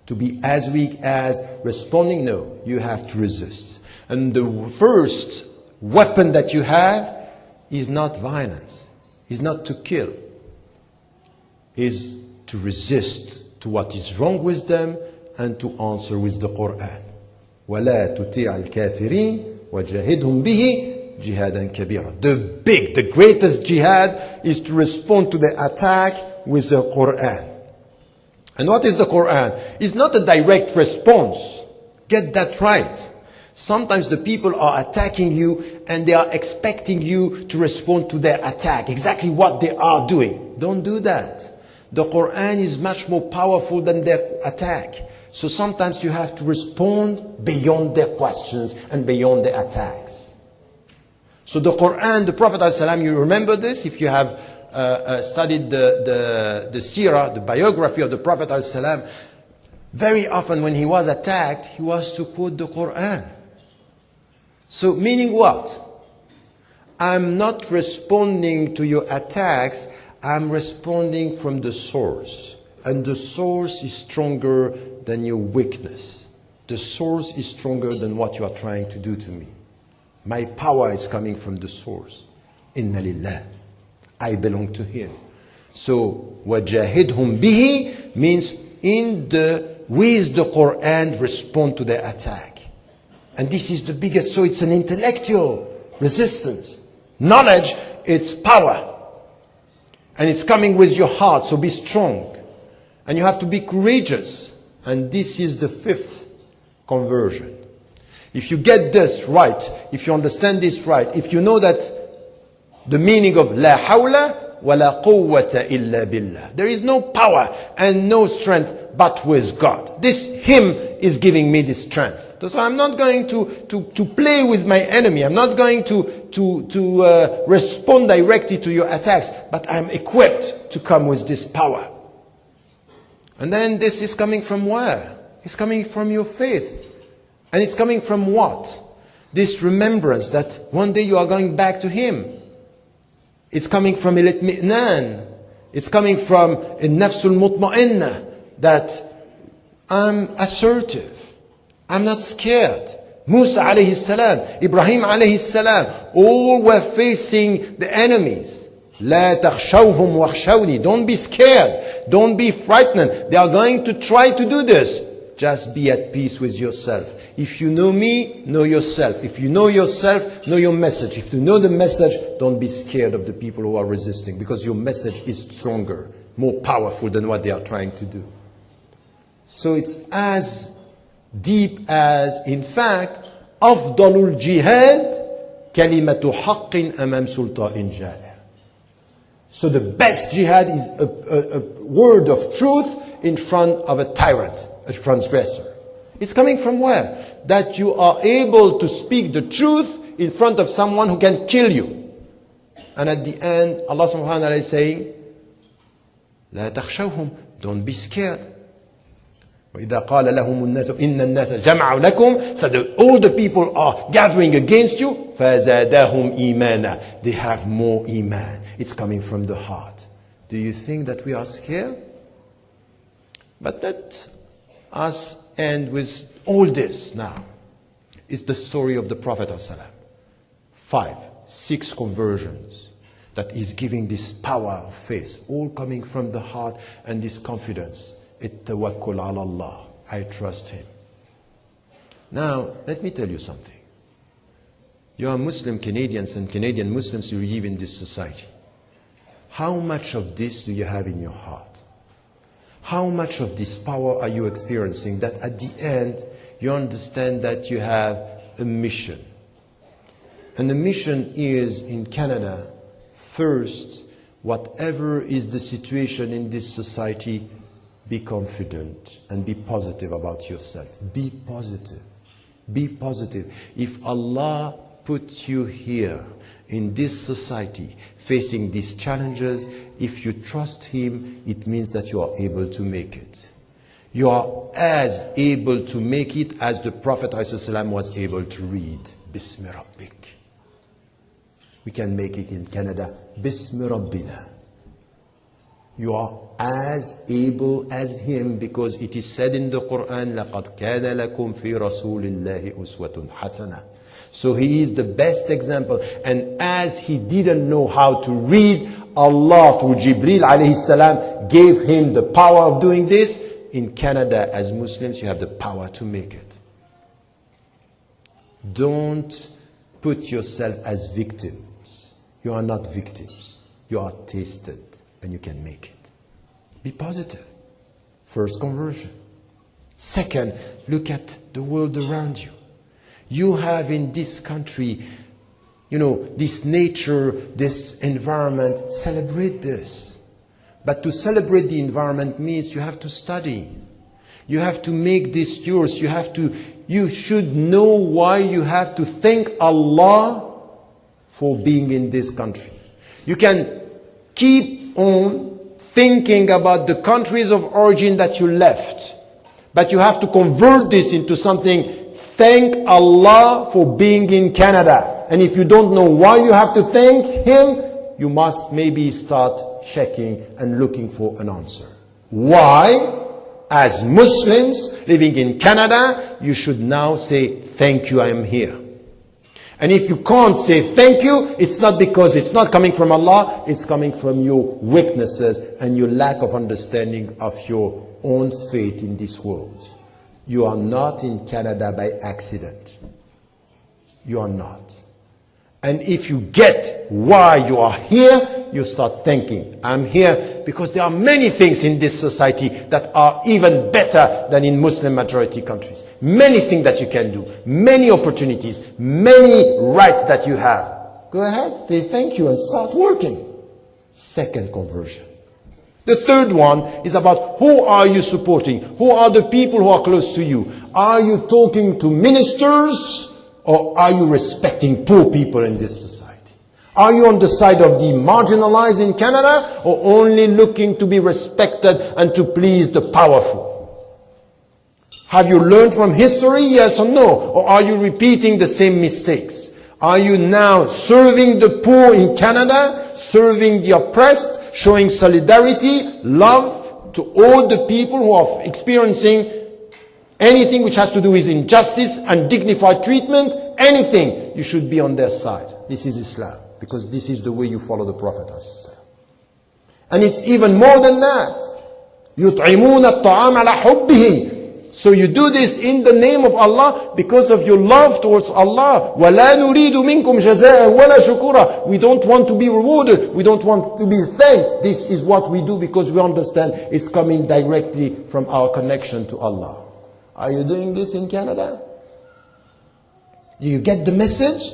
To be as weak as responding? No, you have to resist. And the first weapon that you have is not violence, is not to kill, is to resist to what is wrong with them and to answer with the Quran. وَلَا تُطِيعَ الْكَافِرِينَ وَجَاهِدْهُمْ بِهِ جِهَادًا كَبِيرًا. The greatest jihad is to respond to the attack with the Quran. And what is the Quran? It's not a direct response. Get that right. Sometimes the people are attacking you and they are expecting you to respond to their attack. Exactly what they are doing. Don't do that. The Quran is much more powerful than their attack. So sometimes you have to respond beyond their questions and beyond their attacks. So the Quran, the Prophet ﷺ, you remember this if you have studied the seerah, the biography of the Prophet ﷺ. Very often when he was attacked, he was to quote the Quran. So meaning what? I'm not responding to your attacks, I'm responding from the source. And the source is stronger than your weakness. The source is stronger than what you are trying to do to me. My power is coming from the source. Inna lillah. I belong to him. So, وَجَاهِدْهُمْ بِهِ means with the Quran respond to their attack. And this is the biggest, so it's an intellectual resistance. Knowledge, it's power. And it's coming with your heart, so be strong. And you have to be courageous. And this is the fifth conversion. If you get this right, if you understand this right, if you know that the meaning of La hawla wa la quwwata illa billah, there is no power and no strength but with God. This hymn is giving me this strength. So I'm not going to play with my enemy. I'm not going to respond directly to your attacks, but I'm equipped to come with this power. And then this is coming from where? It's coming from your faith. And it's coming from what? This remembrance that one day you are going back to Him. It's coming from al-itmi'nan. It's coming from al-nafsul mutma'inna, that I'm assertive. I'm not scared. Musa alayhi salam, Ibrahim alayhi salam, all were facing the enemies. La takhshawhum wakhshawni. Don't be scared. Don't be frightened. They are going to try to do this. Just be at peace with yourself. If you know me, know yourself. If you know yourself, know your message. If you know the message, don't be scared of the people who are resisting, because your message is stronger, more powerful than what they are trying to do. So it's as deep as, in fact, أفضل الجهاد كلمة حق أمام سلطان جائر. So the best jihad is a word of truth in front of a tyrant, a transgressor. It's coming from where? That you are able to speak the truth in front of someone who can kill you. And at the end, Allah subhanahu wa ta'ala is saying, لا تخشوهم, don't be scared. وَإِذَا قَالَ لَهُمُ النَّاسُ إِنَّ النَّاسَ جَمَعُوا لَكُمْ, so that all the people are gathering against you, فَزَادَهُمْ إِيمَانًا, they have more iman. It's coming from the heart. Do you think that we are scared? But let us end with all this now. It's the story of the Prophet ﷺ. 5, 6 conversions that is giving this power of faith, all coming from the heart and this confidence. It-tawakkul ala Allah. I trust Him. Now, let me tell you something. You are Muslim Canadians and Canadian Muslims who live in this society. How much of this do you have in your heart? How much of this power are you experiencing that at the end you understand that you have a mission? And the mission is in Canada, first, whatever is the situation in this society, be confident and be positive about yourself. Be positive. Be positive. If Allah put you here in this society facing these challenges, if you trust Him, it means that you are able to make it. You are as able to make it as the Prophet ﷺ was able to read. Bismi Rabbik. We can make it in Canada. Bismi Rabbina. You are as able as him, because it is said in the Quran, لَقَدْ كَانَ لَكُمْ فِي رَسُولِ اللَّهِ أُسْوَةٌ حَسَنَةٌ. So he is the best example. And as he didn't know how to read, Allah through Jibreel alayhi salam gave him the power of doing this. In Canada, as Muslims, you have the power to make it. Don't put yourself as victims. You are not victims. You are tasted. And you can make it. Be positive. First, conversion. Second, look at the world around you. You have in this country, this nature, this environment. Celebrate this. But to celebrate the environment means you have to study. You have to make this yours. You should know why you have to thank Allah for being in this country. You can keep on thinking about the countries of origin that you left, but you have to convert this into something. Thank Allah for being in Canada. And if you don't know why you have to thank Him, you must maybe start checking and looking for an answer. Why, as Muslims living in Canada, you should now say, thank you, I am here. And if you can't say thank you, it's not because it's not coming from Allah, it's coming from your weaknesses and your lack of understanding of your own fate in this world. You are not in Canada by accident. You are not. And if you get why you are here, you start thinking, I'm here because there are many things in this society that are even better than in Muslim majority countries. Many things that you can do, many opportunities, many rights that you have. Go ahead, say thank you and start working. Second conversion. The third one is about who are you supporting? Who are the people who are close to you? Are you talking to ministers or are you respecting poor people in this society? Are you on the side of the marginalized in Canada or only looking to be respected and to please the powerful? Have you learned from history, yes or no? Or are you repeating the same mistakes? Are you now serving the poor in Canada, serving the oppressed, showing solidarity, love to all the people who are experiencing anything which has to do with injustice and dignified treatment, anything, you should be on their side. This is Islam, because this is the way you follow the Prophet. And it's even more than that. يُطْعِمُونَ الطَّعَامَ عَلَى حُبِّهِ. So you do this in the name of Allah because of your love towards Allah. وَلَا نُرِيدُ مِنْكُمْ جَزَاءً وَلَا شُكُورًا. We don't want to be rewarded. We don't want to be thanked. This is what we do because we understand it's coming directly from our connection to Allah. Are you doing this in Canada? Do you get the message?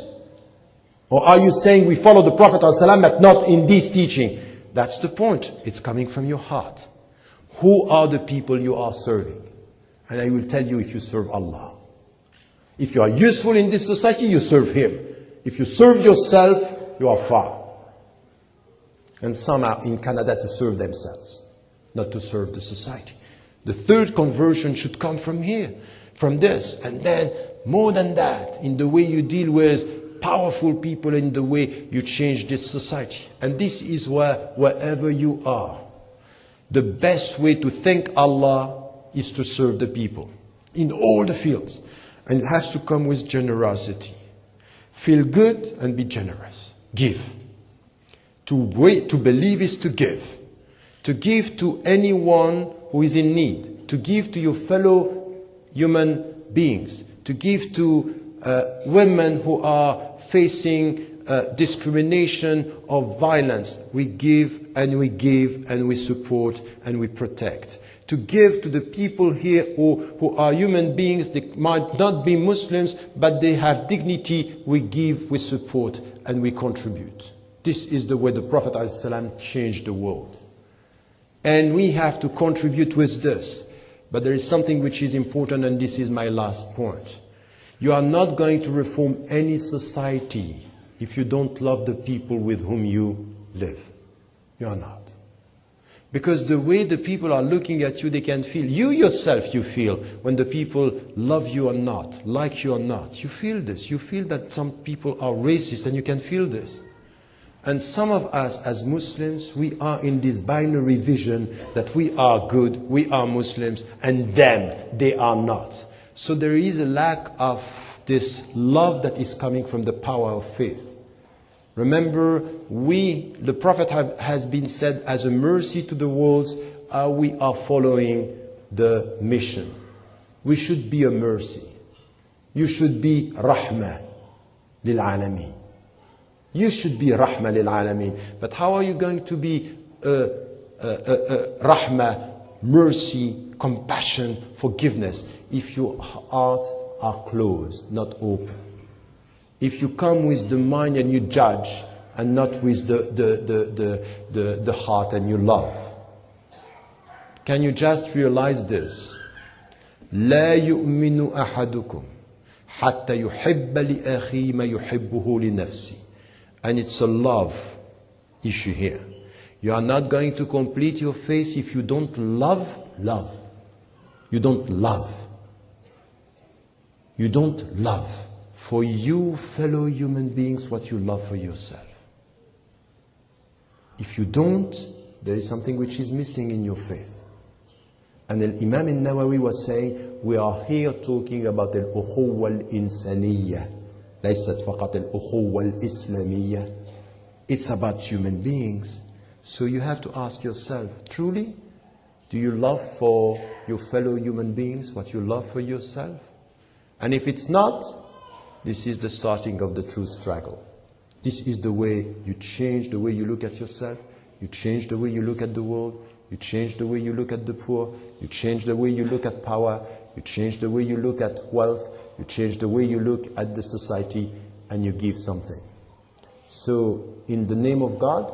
Or are you saying we follow the Prophet ﷺ but not in this teaching? That's the point. It's coming from your heart. Who are the people you are serving? And I will tell you if you serve Allah. If you are useful in this society, you serve Him. If you serve yourself, you are far. And some are in Canada to serve themselves, not to serve the society. The third conversion should come from here, from this. And then, more than that, in the way you deal with powerful people, in the way you change this society. And this is wherever you are, the best way to thank Allah is to serve the people in all the fields. And it has to come with generosity. Feel good and be generous. Give. To believe is to give. To give to anyone who is in need. To give to your fellow human beings. To give to women who are facing discrimination or violence. We give and we support and we protect. To give to the people here who are human beings. They might not be Muslims, but they have dignity. We give, we support, and we contribute. This is the way the Prophet ﷺ changed the world. And we have to contribute with this. But there is something which is important, and this is my last point. You are not going to reform any society if you don't love the people with whom you live. You are not. Because the way the people are looking at you, they can feel. You yourself, you feel when the people love you or not, like you or not. You feel this. You feel that some people are racist, and you can feel this. And some of us as Muslims, we are in this binary vision that we are good, we are Muslims, and them, they are not. So there is a lack of this love that is coming from the power of faith. Remember, the Prophet has been said as a mercy to the worlds. We are following the mission. We should be a mercy. You should be rahmah lil alameen. You should be rahmah lil alameen. But how are you going to be rahmah, mercy, compassion, forgiveness if your heart are closed, not open? If you come with the mind and you judge, and not with the heart and you love. Can you just realize this? لا يؤمن أحدكم حتى يحب لأخيه ما يحبه لنفسه. And it's a love issue here. You are not going to complete your faith if you don't love. You don't love. You don't love for you fellow human beings what you love for yourself. If you don't, there is something which is missing in your faith. And Imam al-Nawawi was saying, we are here talking about al-ukhuwa al-insaniyya. ليست فقط الأخوة الإسلامية. It's about human beings. So you have to ask yourself, truly, do you love for your fellow human beings what you love for yourself? And if it's not, this is the starting of the true struggle. This is the way you change the way you look at yourself. you change the way you look at the world, you change the way you look at the poor, you change the way you look at power, you change the way you look at wealth, you change the way you look at the society, and you give something. So, in the name of God,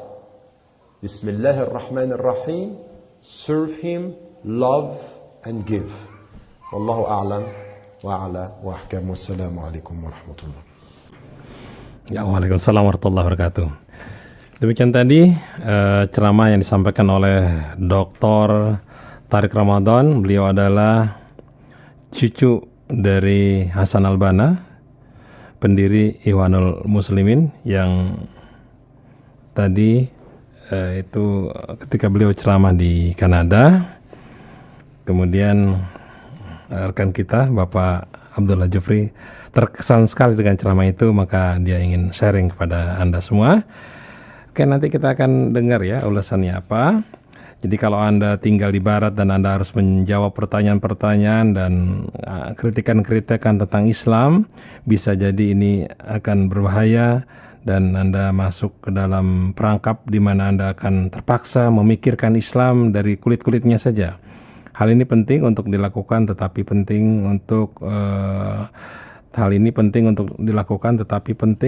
Bismillah ar-Rahman ar-Rahim, serve Him, love and give. Wallahu a'lam wa a'la wa ahkam. Wassalamu alaikum warahmatullahi. Ya, waalaikumsalam warahmatullahi wabarakatuh. Demikian tadi ceramah yang disampaikan oleh Dr. Tariq Ramadan. Beliau adalah cucu dari Hasan Al-Banna, pendiri Ikhwanul Muslimin, yang tadi itu ketika beliau ceramah di Kanada. Kemudian rekan kita Bapak Abdullah Jufri terkesan sekali dengan ceramah itu, maka dia ingin sharing kepada Anda semua. Oke, nanti kita akan dengar ya ulasannya apa. Jadi kalau Anda tinggal di Barat dan Anda harus menjawab pertanyaan-pertanyaan dan kritikan-kritikan tentang Islam, bisa jadi ini akan berbahaya dan Anda masuk ke dalam perangkap di mana Anda akan terpaksa memikirkan Islam dari kulit-kulitnya saja. Hal ini penting untuk dilakukan, tetapi penting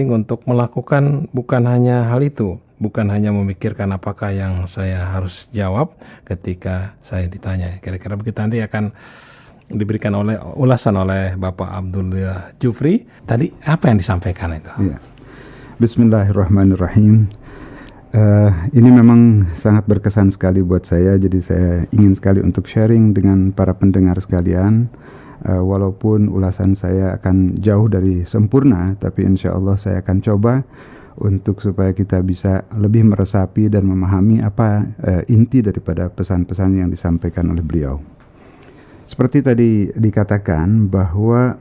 untuk melakukan bukan hanya hal itu, bukan hanya memikirkan apakah yang saya harus jawab ketika saya ditanya. Kira-kira begitu nanti akan diberikan ulasan oleh Bapak Abdullah Jufri. Tadi apa yang disampaikan itu? Ya. Bismillahirrahmanirrahim. Ini memang sangat berkesan sekali buat saya, jadi saya ingin sekali untuk sharing dengan para pendengar sekalian. Walaupun ulasan saya akan jauh dari sempurna, tapi insya Allah saya akan coba untuk supaya kita bisa lebih meresapi dan memahami apa inti daripada pesan-pesan yang disampaikan oleh beliau. Seperti tadi dikatakan bahwa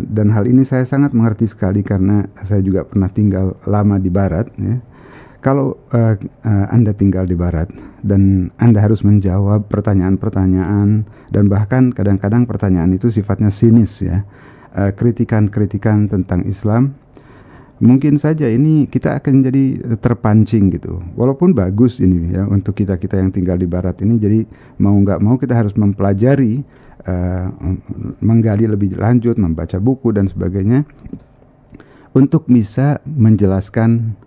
dan hal ini saya sangat mengerti sekali karena saya juga pernah tinggal lama di Barat ya. Kalau Anda tinggal di Barat dan Anda harus menjawab pertanyaan-pertanyaan dan bahkan kadang-kadang pertanyaan itu sifatnya sinis ya, kritikan-kritikan tentang Islam, mungkin saja ini kita akan jadi terpancing gitu. Walaupun bagus ini ya untuk kita-kita yang tinggal di Barat ini, jadi mau nggak mau kita harus mempelajari, menggali lebih lanjut, membaca buku dan sebagainya untuk bisa menjelaskan.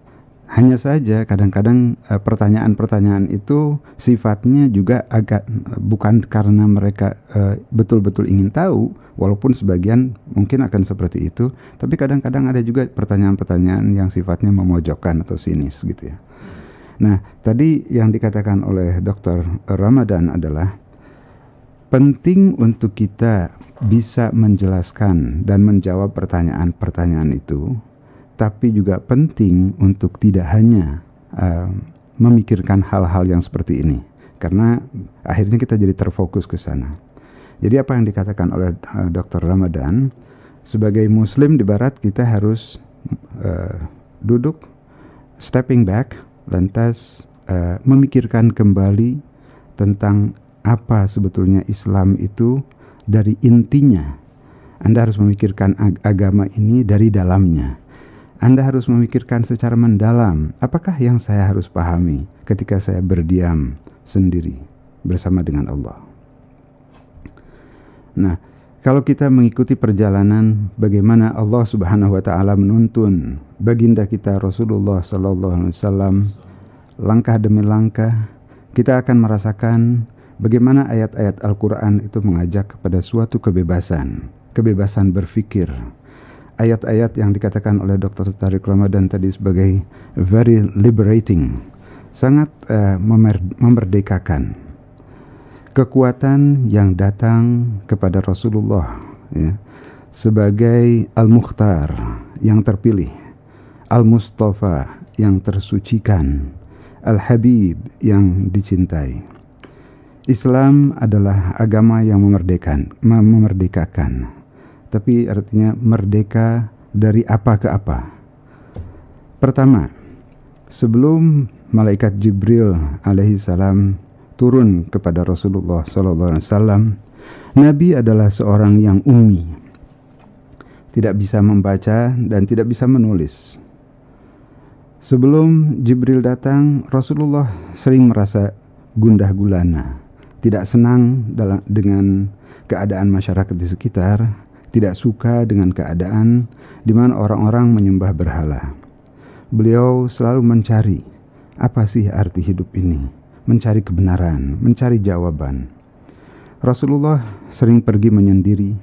Hanya saja kadang-kadang pertanyaan-pertanyaan itu sifatnya juga agak bukan karena mereka betul-betul ingin tahu, walaupun sebagian mungkin akan seperti itu, tapi kadang-kadang ada juga pertanyaan-pertanyaan yang sifatnya memojokkan atau sinis gitu ya. Nah, tadi yang dikatakan oleh Dr. Ramadan adalah penting untuk kita bisa menjelaskan dan menjawab pertanyaan-pertanyaan itu, tapi juga penting untuk tidak hanya memikirkan hal-hal yang seperti ini, karena akhirnya kita jadi terfokus ke sana. Jadi apa yang dikatakan oleh Dr. Ramadan, sebagai Muslim di Barat kita harus duduk, stepping back, lantas memikirkan kembali tentang apa sebetulnya Islam itu dari intinya. Anda harus memikirkan agama ini dari dalamnya. Anda harus memikirkan secara mendalam, apakah yang saya harus pahami ketika saya berdiam sendiri bersama dengan Allah. Nah, kalau kita mengikuti perjalanan bagaimana Allah Subhanahu wa taala menuntun baginda kita Rasulullah sallallahu alaihi wasallam langkah demi langkah, kita akan merasakan bagaimana ayat-ayat Al-Qur'an itu mengajak kepada suatu kebebasan berpikir. Ayat-ayat yang dikatakan oleh Dr. Tariq Ramadan tadi sebagai very liberating, sangat memerdekakan. Kekuatan yang datang kepada Rasulullah ya, sebagai Al-Mukhtar yang terpilih, Al-Mustafa yang tersucikan, Al-Habib yang dicintai. Islam adalah agama yang memerdekakan. Tapi artinya merdeka dari apa ke apa. Pertama, sebelum malaikat Jibril alaihi salam turun kepada Rasulullah sallallahu alaihi wasallam, Nabi adalah seorang yang ummi, tidak bisa membaca dan tidak bisa menulis. Sebelum Jibril datang, Rasulullah sering merasa gundah gulana, tidak senang dengan keadaan masyarakat di sekitar, tidak suka dengan keadaan di mana orang-orang menyembah berhala. Beliau selalu mencari, apa sih arti hidup ini? Mencari kebenaran, mencari jawaban. Rasulullah sering pergi menyendiri.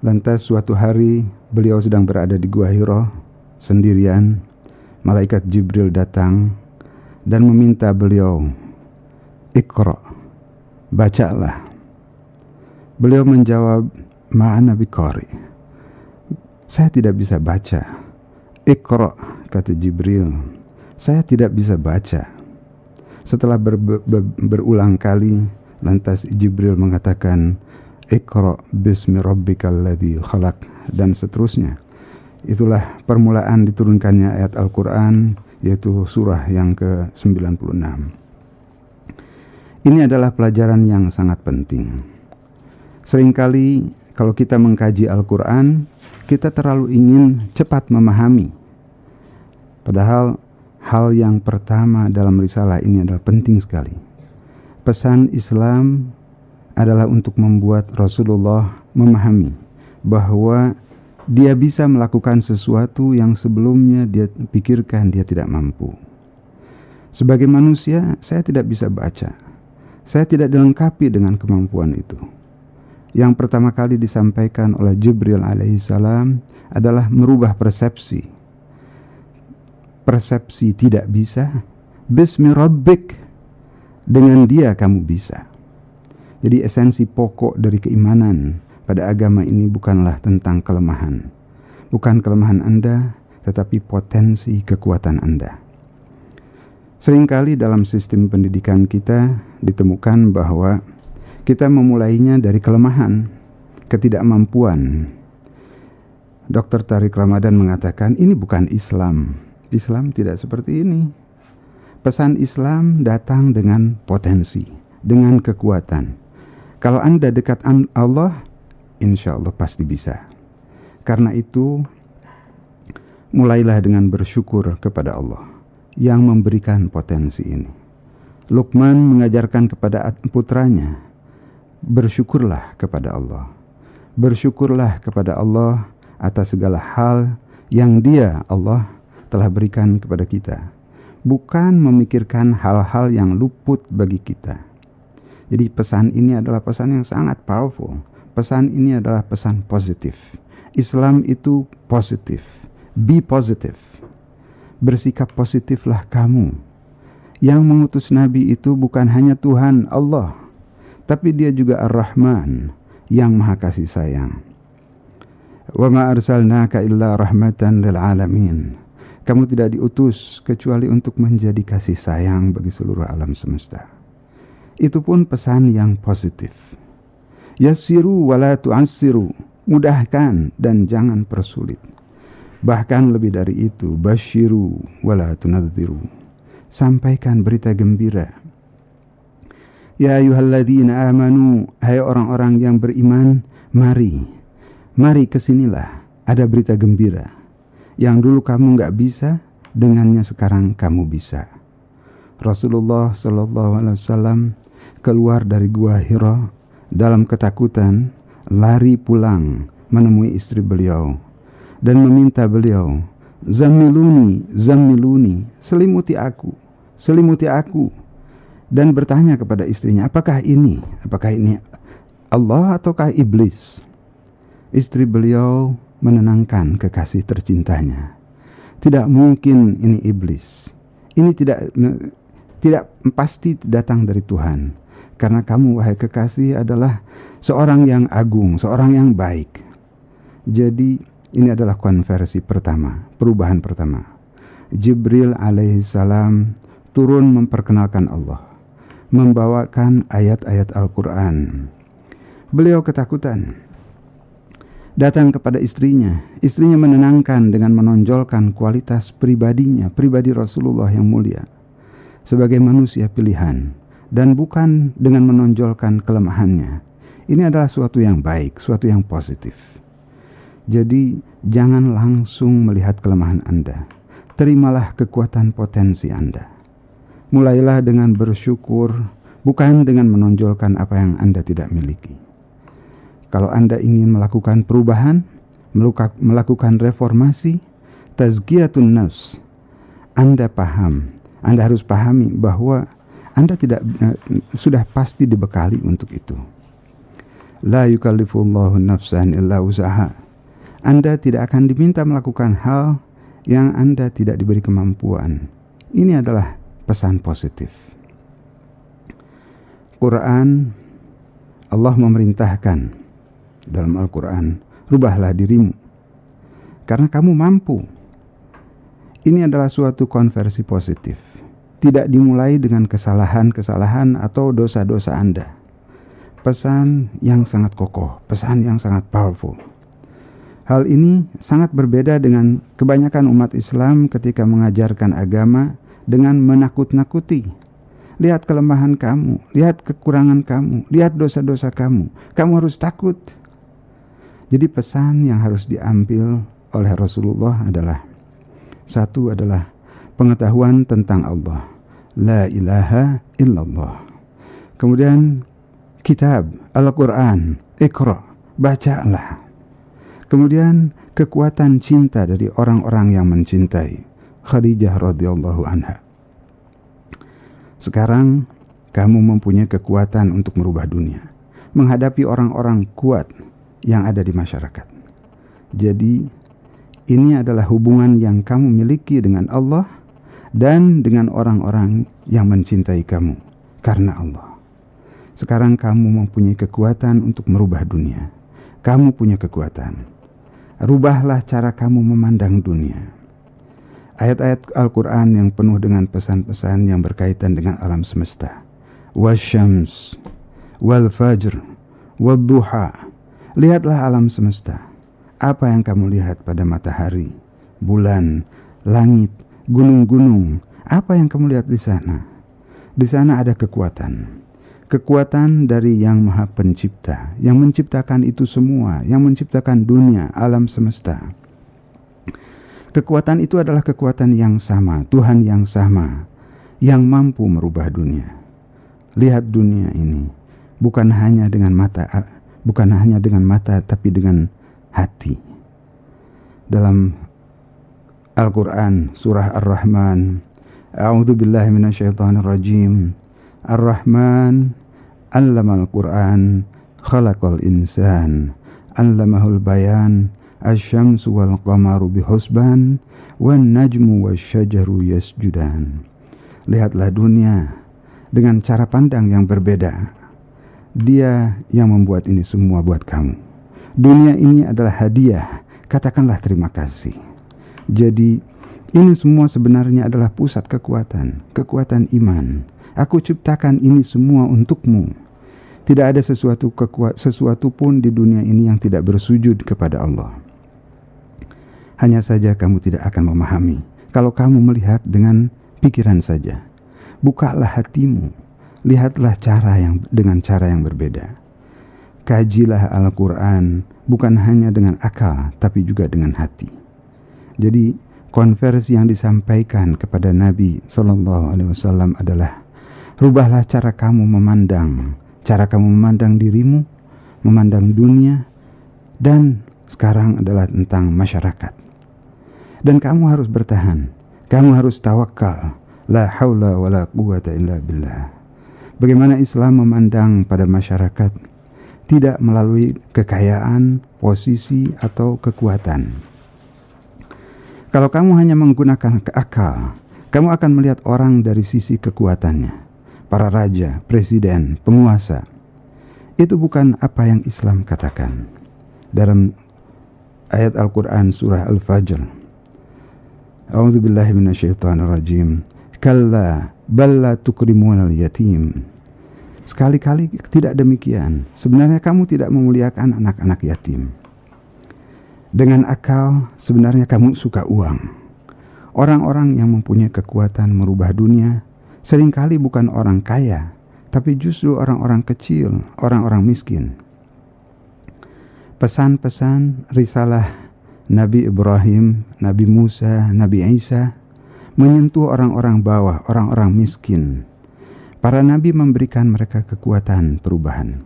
Lantas suatu hari beliau sedang berada di Gua Hira sendirian. Malaikat Jibril datang dan meminta beliau, "Iqra, bacalah." Beliau menjawab, "Ma'ana biqari." Saya tidak bisa baca. "Iqra," kata Jibril, "saya tidak bisa baca." Setelah berulang kali, lantas Jibril mengatakan, "Iqra bismi rabbikal ladzi khalaq," dan seterusnya. Itulah permulaan diturunkannya ayat Al-Quran, yaitu surah yang ke-96. Ini adalah pelajaran yang sangat penting. Seringkali kalau kita mengkaji Al-Quran, kita terlalu ingin cepat memahami. Padahal hal yang pertama dalam risalah ini adalah penting sekali. Pesan Islam adalah untuk membuat Rasulullah memahami bahwa dia bisa melakukan sesuatu yang sebelumnya dia pikirkan dia tidak mampu. Sebagai manusia, saya tidak bisa baca. Saya tidak dilengkapi dengan kemampuan itu. Yang pertama kali disampaikan oleh Jibril alaihissalam adalah merubah persepsi. Persepsi tidak bisa, bismi rabbik, dengan dia kamu bisa. Jadi esensi pokok dari keimanan pada agama ini bukanlah tentang kelemahan. Bukan kelemahan Anda, tetapi potensi kekuatan Anda. Seringkali dalam sistem pendidikan kita ditemukan bahwa kita memulainya dari kelemahan, ketidakmampuan. Dr. Tariq Ramadan mengatakan ini bukan Islam. Islam tidak seperti ini. Pesan Islam datang dengan potensi, dengan kekuatan. Kalau Anda dekat Allah, insya Allah pasti bisa. Karena itu, mulailah dengan bersyukur kepada Allah yang memberikan potensi ini. Luqman mengajarkan kepada putranya, bersyukurlah kepada Allah. Bersyukurlah kepada Allah atas segala hal yang Dia, Allah, telah berikan kepada kita. Bukan memikirkan hal-hal yang luput bagi kita. Jadi pesan ini adalah pesan yang sangat powerful. Pesan ini adalah pesan positif. Islam itu positif. Be positive. Bersikap positiflah kamu. Yang mengutus Nabi itu bukan hanya Tuhan Allah, tapi dia juga Ar-Rahman, yang maha kasih sayang. Wa ma arsalnaka illa rahmatan lil alamin. Kamu tidak diutus kecuali untuk menjadi kasih sayang bagi seluruh alam semesta. Itu pun pesan yang positif. Yassiru wa la tu'assiru, mudahkan dan jangan persulit. Bahkan lebih dari itu, basyiru wa la tunadziru, sampaikan berita gembira. Ya ayyuhalladzina amanu, hai orang-orang yang beriman, mari kesinilah, ada berita gembira. Yang dulu kamu gak bisa, dengannya sekarang kamu bisa. Rasulullah SAW keluar dari Gua Hira dalam ketakutan, lari pulang menemui istri beliau dan meminta beliau, "Zammiluni, zammiluni, selimuti aku, dan bertanya kepada istrinya, apakah ini Allah ataukah iblis? Istri beliau menenangkan kekasih tercintanya, tidak mungkin ini iblis, ini tidak pasti datang dari Tuhan. Karena kamu, wahai kekasih, adalah seorang yang agung, seorang yang baik." Jadi ini adalah konversi pertama, perubahan pertama. Jibril alaihissalam turun memperkenalkan Allah, membawakan ayat-ayat Al-Quran. Beliau ketakutan, datang kepada istrinya. Istrinya menenangkan dengan menonjolkan kualitas pribadinya, pribadi Rasulullah yang mulia, sebagai manusia pilihan. Dan bukan dengan menonjolkan kelemahannya. Ini adalah suatu yang baik, suatu yang positif. Jadi jangan langsung melihat kelemahan Anda, terimalah kekuatan potensi Anda. Mulailah dengan bersyukur, bukan dengan menonjolkan apa yang Anda tidak miliki. Kalau Anda ingin melakukan perubahan, melakukan reformasi, tazkiyatun nafs, Anda harus pahami bahwa Anda sudah pasti dibekali untuk itu. La yukallifullahu nafsan illa usaha. Anda tidak akan diminta melakukan hal yang Anda tidak diberi kemampuan. Ini adalah pesan positif. Quran, Allah memerintahkan dalam Al-Quran, rubahlah dirimu karena kamu mampu. Ini adalah suatu konversi positif. Tidak dimulai dengan kesalahan-kesalahan atau dosa-dosa Anda. Pesan yang sangat kokoh, pesan yang sangat powerful. Hal ini sangat berbeda dengan kebanyakan umat Islam ketika mengajarkan agama dengan menakut-nakuti. Lihat kelemahan kamu, lihat kekurangan kamu, lihat dosa-dosa kamu. Kamu harus takut. Jadi pesan yang harus diambil oleh Rasulullah adalah, satu adalah pengetahuan tentang Allah. La ilaha illallah. Kemudian kitab Al-Quran, Iqra, bacalah. Kemudian kekuatan cinta dari orang-orang yang mencintai. Khadijah radhiyallahu anha. Sekarang kamu mempunyai kekuatan untuk merubah dunia, menghadapi orang-orang kuat yang ada di masyarakat. Jadi ini adalah hubungan yang kamu miliki dengan Allah dan dengan orang-orang yang mencintai kamu karena Allah. Sekarang kamu mempunyai kekuatan untuk merubah dunia. Kamu punya kekuatan. Rubahlah cara kamu memandang dunia. Ayat-ayat Al-Quran yang penuh dengan pesan-pesan yang berkaitan dengan alam semesta. Wasyams, wal fajr, wal duha. Lihatlah alam semesta. Apa yang kamu lihat pada matahari, bulan, langit, gunung-gunung? Apa yang kamu lihat di sana? Di sana ada kekuatan. Kekuatan dari Yang Maha Pencipta, yang menciptakan itu semua, yang menciptakan dunia, alam semesta. Kekuatan itu adalah kekuatan yang sama, Tuhan yang sama, yang mampu merubah dunia. Lihat dunia ini, bukan hanya dengan mata, tapi dengan hati. Dalam Al-Quran, surah Ar-Rahman, A'udzu billahi minasyaitonir rajim. Ar-Rahman 'allamal Qur'an, khalaqal insan, 'allamahul bayan, asy-syamsu wal qamaru bihusban, wan najmu wasyajaru yasjudan. Lihatlah dunia dengan cara pandang yang berbeda. Dia yang membuat ini semua buat kamu. Dunia ini adalah hadiah, katakanlah terima kasih. Jadi ini semua sebenarnya adalah pusat kekuatan iman. Aku ciptakan ini semua untukmu. Tidak ada sesuatu pun di dunia ini yang tidak bersujud kepada Allah. Hanya saja kamu tidak akan memahami kalau kamu melihat dengan pikiran saja. Bukalah hatimu, lihatlah dengan cara yang berbeda. Kajilah Al-Quran bukan hanya dengan akal, tapi juga dengan hati. Jadi konversi yang disampaikan kepada Nabi SAW adalah, rubahlah cara kamu memandang dirimu, memandang dunia, dan sekarang adalah tentang masyarakat. Dan kamu harus bertahan, kamu harus tawakal, la haula wa la quwata illa billah. Bagaimana Islam memandang pada masyarakat, tidak melalui kekayaan, posisi, atau kekuatan. Kalau kamu hanya menggunakan akal, kamu akan melihat orang dari sisi kekuatannya. Para raja, presiden, penguasa. Itu bukan apa yang Islam katakan. Dalam ayat Al-Quran surah Al-Fajr. A'udzu billahi minasyaitonir rajim. Kalla bal la tukrimunal yatim. Sekali-kali tidak demikian. Sebenarnya kamu tidak memuliakan anak-anak yatim. Dengan akal, sebenarnya kamu suka uang. Orang-orang yang mempunyai kekuatan merubah dunia seringkali bukan orang kaya, tapi justru orang-orang kecil, orang-orang miskin. Pesan-pesan risalah Nabi Ibrahim, Nabi Musa, Nabi Isa menyentuh orang-orang bawah, orang-orang miskin. Para nabi memberikan mereka kekuatan perubahan.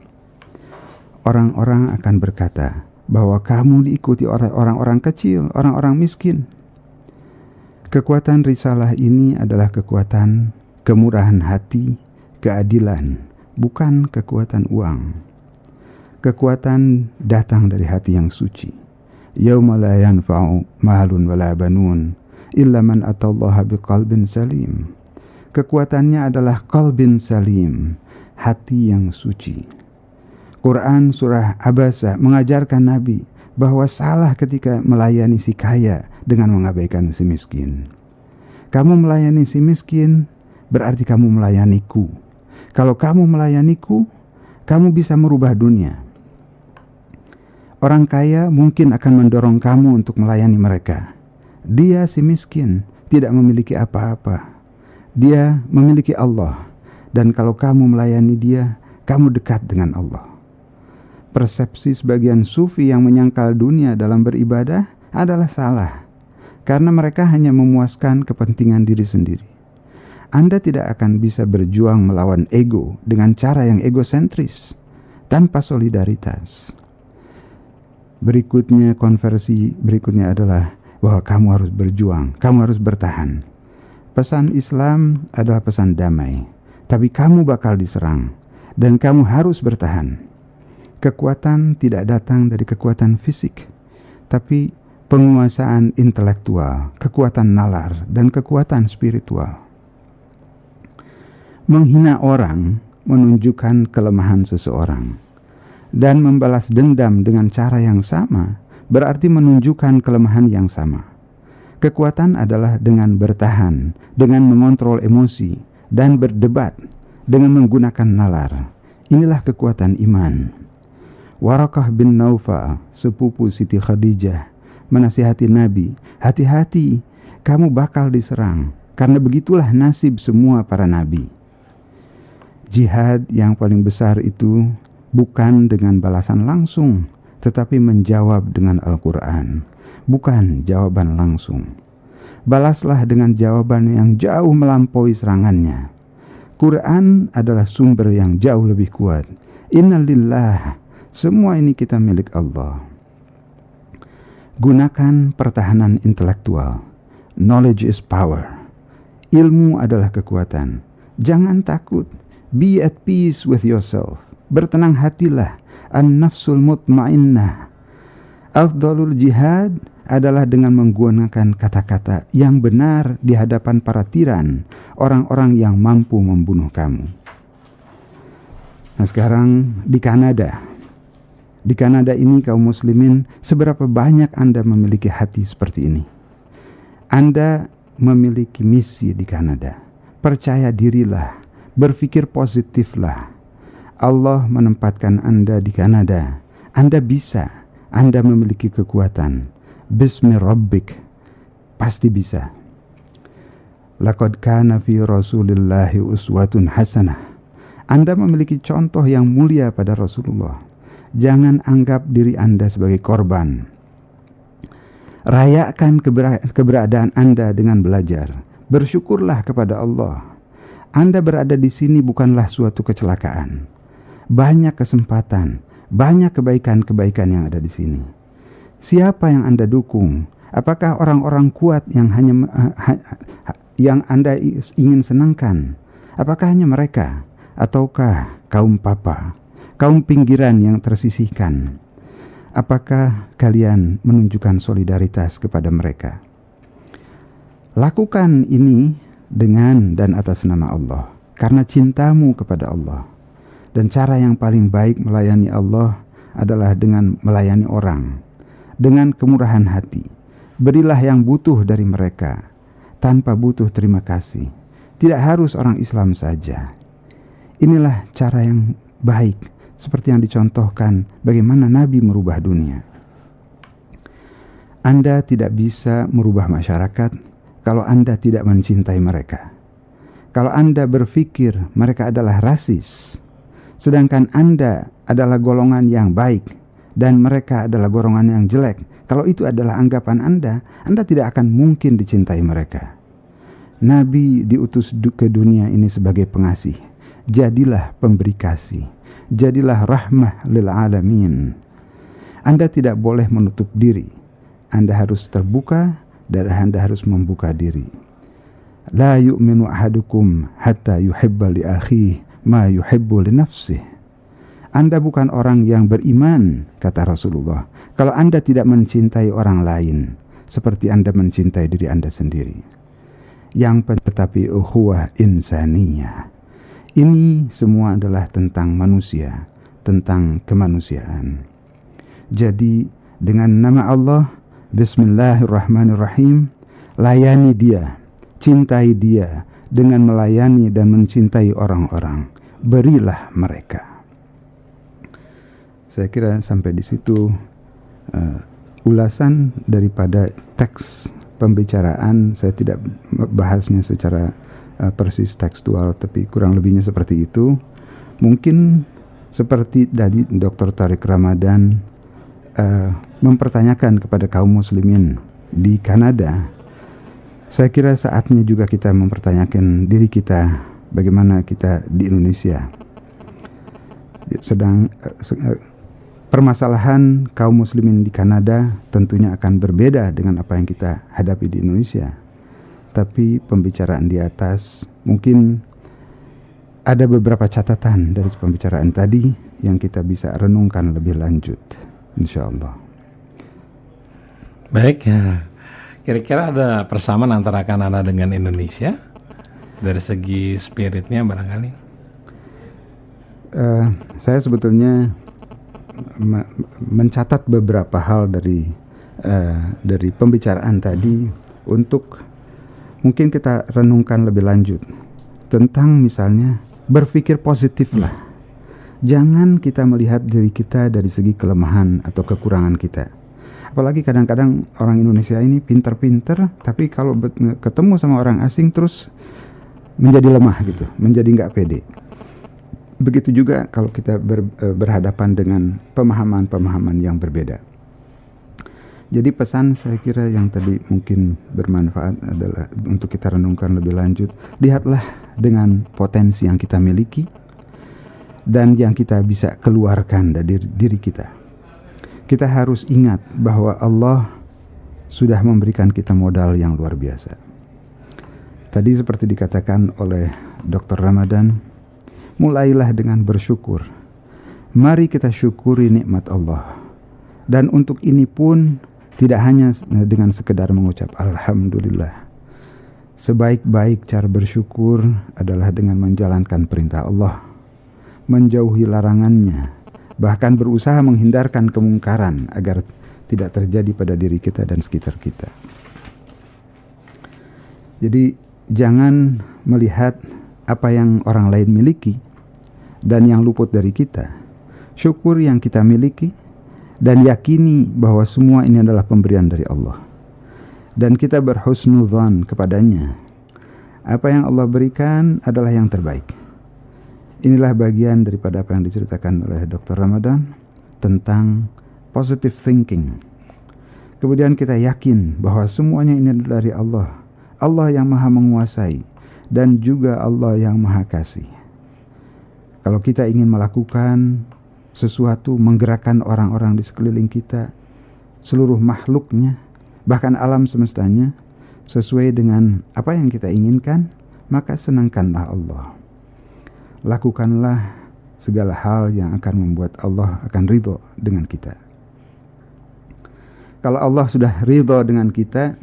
Orang-orang akan berkata bahwa kamu diikuti oleh orang-orang kecil, orang-orang miskin. Kekuatan risalah ini adalah kekuatan kemurahan hati, keadilan, bukan kekuatan uang. Kekuatan datang dari hati yang suci. Yauma la yanfa'u malun wala banun illa man atallaha biqalbin salim. Kekuatannya adalah qalbin salim, hati yang suci. Quran surah Abasa mengajarkan Nabi bahwa salah ketika melayani si kaya dengan mengabaikan si miskin. Kamu melayani si miskin, berarti kamu melayaniku. Kalau kamu melayaniku, kamu bisa merubah dunia. Orang kaya mungkin akan mendorong kamu untuk melayani mereka. Dia si miskin, tidak memiliki apa-apa. Dia memiliki Allah. Dan kalau kamu melayani dia, kamu dekat dengan Allah. Persepsi sebagian sufi yang menyangkal dunia dalam beribadah adalah salah. Karena mereka hanya memuaskan kepentingan diri sendiri. Anda tidak akan bisa berjuang melawan ego dengan cara yang egosentris, tanpa solidaritas. Konversi berikutnya adalah bahwa kamu harus berjuang, kamu harus bertahan. Pesan Islam adalah pesan damai, tapi kamu bakal diserang, dan kamu harus bertahan. Kekuatan tidak datang dari kekuatan fisik, tapi penguasaan intelektual, kekuatan nalar, dan kekuatan spiritual. Menghina orang menunjukkan kelemahan seseorang, dan membalas dendam dengan cara yang sama berarti menunjukkan kelemahan yang sama. Kekuatan adalah dengan bertahan, dengan mengontrol emosi, dan berdebat dengan menggunakan nalar. Inilah kekuatan iman. Warakah bin Naufal, sepupu Siti Khadijah, menasihati Nabi, hati-hati, kamu bakal diserang, karena begitulah nasib semua para nabi. Jihad yang paling besar itu bukan dengan balasan langsung, tetapi menjawab dengan Al-Quran, bukan jawaban langsung. Balaslah dengan jawaban yang jauh melampaui serangannya. Quran adalah sumber yang jauh lebih kuat. Innalillah, semua ini kita milik Allah. Gunakan pertahanan intelektual. Knowledge is power. Ilmu adalah kekuatan. Jangan takut. Be at peace with yourself. Bertenang hatilah. An-nafsul mutmainnah. Afdalul jihad adalah dengan menggunakan kata-kata yang benar di hadapan para tiran, orang-orang yang mampu membunuh kamu. Nah sekarang di Kanada. Di Kanada ini kaum muslimin, seberapa banyak Anda memiliki hati seperti ini? Anda memiliki misi di Kanada. Percaya dirilah, berpikir positiflah. Allah menempatkan Anda di Kanada. Anda bisa, Anda memiliki kekuatan. Bismi Rabbik, pasti bisa. Laqad kana fi Rasulillahi uswatun hasanah. Anda memiliki contoh yang mulia pada Rasulullah. Jangan anggap diri Anda sebagai korban. Rayakan keberadaan Anda dengan belajar. Bersyukurlah kepada Allah. Anda berada di sini bukanlah suatu kecelakaan. Banyak kesempatan, banyak kebaikan-kebaikan yang ada di sini. Siapa yang Anda dukung? Apakah orang-orang kuat yang yang Anda ingin senangkan? Apakah hanya mereka? Ataukah kaum papa, kaum pinggiran yang tersisihkan? Apakah kalian menunjukkan solidaritas kepada mereka? Lakukan ini dengan dan atas nama Allah, karena cintamu kepada Allah. Dan cara yang paling baik melayani Allah adalah dengan melayani orang, dengan kemurahan hati. Berilah yang butuh dari mereka, tanpa butuh terima kasih. Tidak harus orang Islam saja. Inilah cara yang baik, seperti yang dicontohkan bagaimana Nabi merubah dunia. Anda tidak bisa merubah masyarakat kalau Anda tidak mencintai mereka. Kalau Anda berpikir mereka adalah rasis, sedangkan Anda adalah golongan yang baik dan mereka adalah golongan yang jelek, kalau itu adalah anggapan Anda tidak akan mungkin dicintai mereka. Nabi diutus ke dunia ini sebagai pengasih. Jadilah pemberi kasih. Jadilah rahmah lil alamin. Anda tidak boleh menutup diri. Anda harus terbuka dan Anda harus membuka diri. La yu'minu ahadukum hatta yuhibba li akhihi ma yuhibbu li nafsihi. Anda bukan orang yang beriman, kata Rasulullah, kalau Anda tidak mencintai orang lain seperti Anda mencintai diri Anda sendiri. Tetapi ukhuwah insaniyah. Ini semua adalah tentang manusia, tentang kemanusiaan. Jadi dengan nama Allah, Bismillahirrahmanirrahim, layani dia, cintai dia dengan melayani dan mencintai orang-orang. Berilah mereka. Saya kira sampai di situ ulasan daripada teks pembicaraan. Saya tidak bahasnya secara persis tekstual, tapi kurang lebihnya seperti itu. Mungkin seperti tadi Dr. Tariq Ramadan mempertanyakan kepada kaum muslimin di Kanada, saya kira saatnya juga kita mempertanyakan diri kita, bagaimana kita di Indonesia. Permasalahan kaum muslimin di Kanada tentunya akan berbeda dengan apa yang kita hadapi di Indonesia. Tapi pembicaraan di atas mungkin ada beberapa catatan dari pembicaraan tadi yang kita bisa renungkan lebih lanjut, insya Allah. Baik, ya. Kira-kira ada persamaan antara Kanada dengan Indonesia dari segi spiritnya barangkali? Saya sebetulnya mencatat beberapa hal dari pembicaraan tadi untuk mungkin kita renungkan lebih lanjut tentang misalnya berpikir positif lah. Jangan kita melihat diri kita dari segi kelemahan atau kekurangan kita. Apalagi kadang-kadang orang Indonesia ini pinter-pinter, tapi kalau ketemu sama orang asing terus menjadi lemah gitu, menjadi nggak pede. Begitu juga kalau kita berhadapan dengan pemahaman-pemahaman yang berbeda. Jadi pesan saya kira yang tadi mungkin bermanfaat adalah untuk kita renungkan lebih lanjut. Lihatlah dengan potensi yang kita miliki dan yang kita bisa keluarkan dari diri kita. Kita harus ingat bahwa Allah sudah memberikan kita modal yang luar biasa. Tadi seperti dikatakan oleh Dr. Ramadan, mulailah dengan bersyukur. Mari kita syukuri nikmat Allah. Dan untuk ini pun tidak hanya dengan sekedar mengucap Alhamdulillah. Sebaik-baik cara bersyukur adalah dengan menjalankan perintah Allah, menjauhi larangannya, bahkan berusaha menghindarkan kemungkaran agar tidak terjadi pada diri kita dan sekitar kita. Jadi jangan melihat apa yang orang lain miliki dan yang luput dari kita. Syukur yang kita miliki dan yakini bahwa semua ini adalah pemberian dari Allah. Dan kita berhusnudzan kepadanya. Apa yang Allah berikan adalah yang terbaik. Inilah bagian daripada apa yang diceritakan oleh Dr. Ramadan tentang positive thinking. Kemudian kita yakin bahwa semuanya ini adalah dari Allah. Allah yang maha menguasai dan juga Allah yang maha kasih. Kalau kita ingin melakukan sesuatu, menggerakkan orang-orang di sekeliling kita, seluruh makhluknya, bahkan alam semestanya, sesuai dengan apa yang kita inginkan, maka senangkanlah Allah. Lakukanlah segala hal yang akan membuat Allah akan ridho dengan kita. Kalau Allah sudah ridho dengan kita,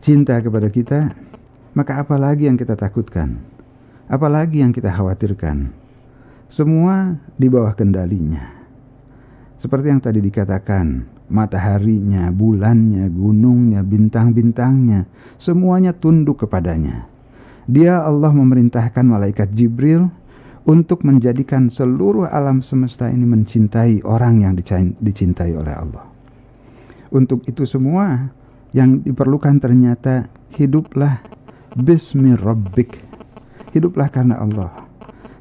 cinta kepada kita, maka apa lagi yang kita takutkan? Apa lagi yang kita khawatirkan? Semua di bawah kendalinya. Seperti yang tadi dikatakan, mataharinya, bulannya, gunungnya, bintang-bintangnya, semuanya tunduk kepadanya. Dia Allah memerintahkan malaikat Jibril untuk menjadikan seluruh alam semesta ini mencintai orang yang dicintai oleh Allah. Untuk itu semua yang diperlukan ternyata hiduplah bismi rabbik. Hiduplah karena Allah.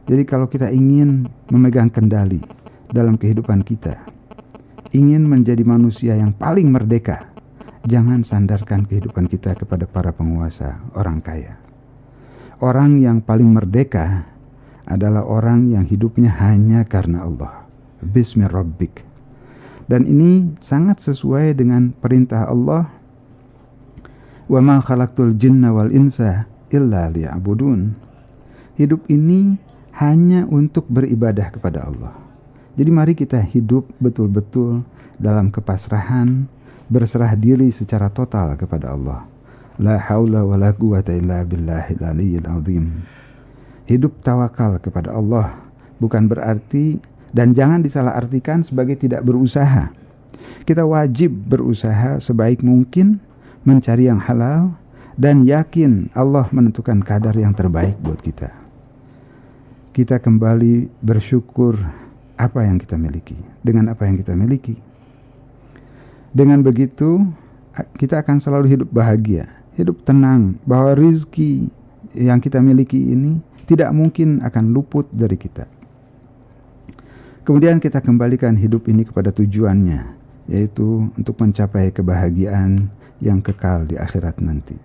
Jadi kalau kita ingin memegang kendali dalam kehidupan kita, ingin menjadi manusia yang paling merdeka, jangan sandarkan kehidupan kita kepada para penguasa, orang kaya. Orang yang paling merdeka adalah orang yang hidupnya hanya karena Allah. Bismi Rabbik. Dan ini sangat sesuai dengan perintah Allah, wa ma khalaqtul jinna wal insa illa liya'budun. Hidup ini hanya untuk beribadah kepada Allah. Jadi mari kita hidup betul-betul dalam kepasrahan, berserah diri secara total kepada Allah. La haula wa la quwata illa billahil aliyyil azim. Hidup tawakal kepada Allah bukan berarti, dan jangan disalahartikan sebagai tidak berusaha. Kita wajib berusaha sebaik mungkin mencari yang halal dan yakin Allah menentukan kadar yang terbaik buat kita. Kita kembali bersyukur apa yang kita miliki, dengan apa yang kita miliki. Dengan begitu kita akan selalu hidup bahagia, hidup tenang, bahwa rizki yang kita miliki ini tidak mungkin akan luput dari kita. Kemudian kita kembalikan hidup ini kepada tujuannya, yaitu untuk mencapai kebahagiaan yang kekal di akhirat nanti.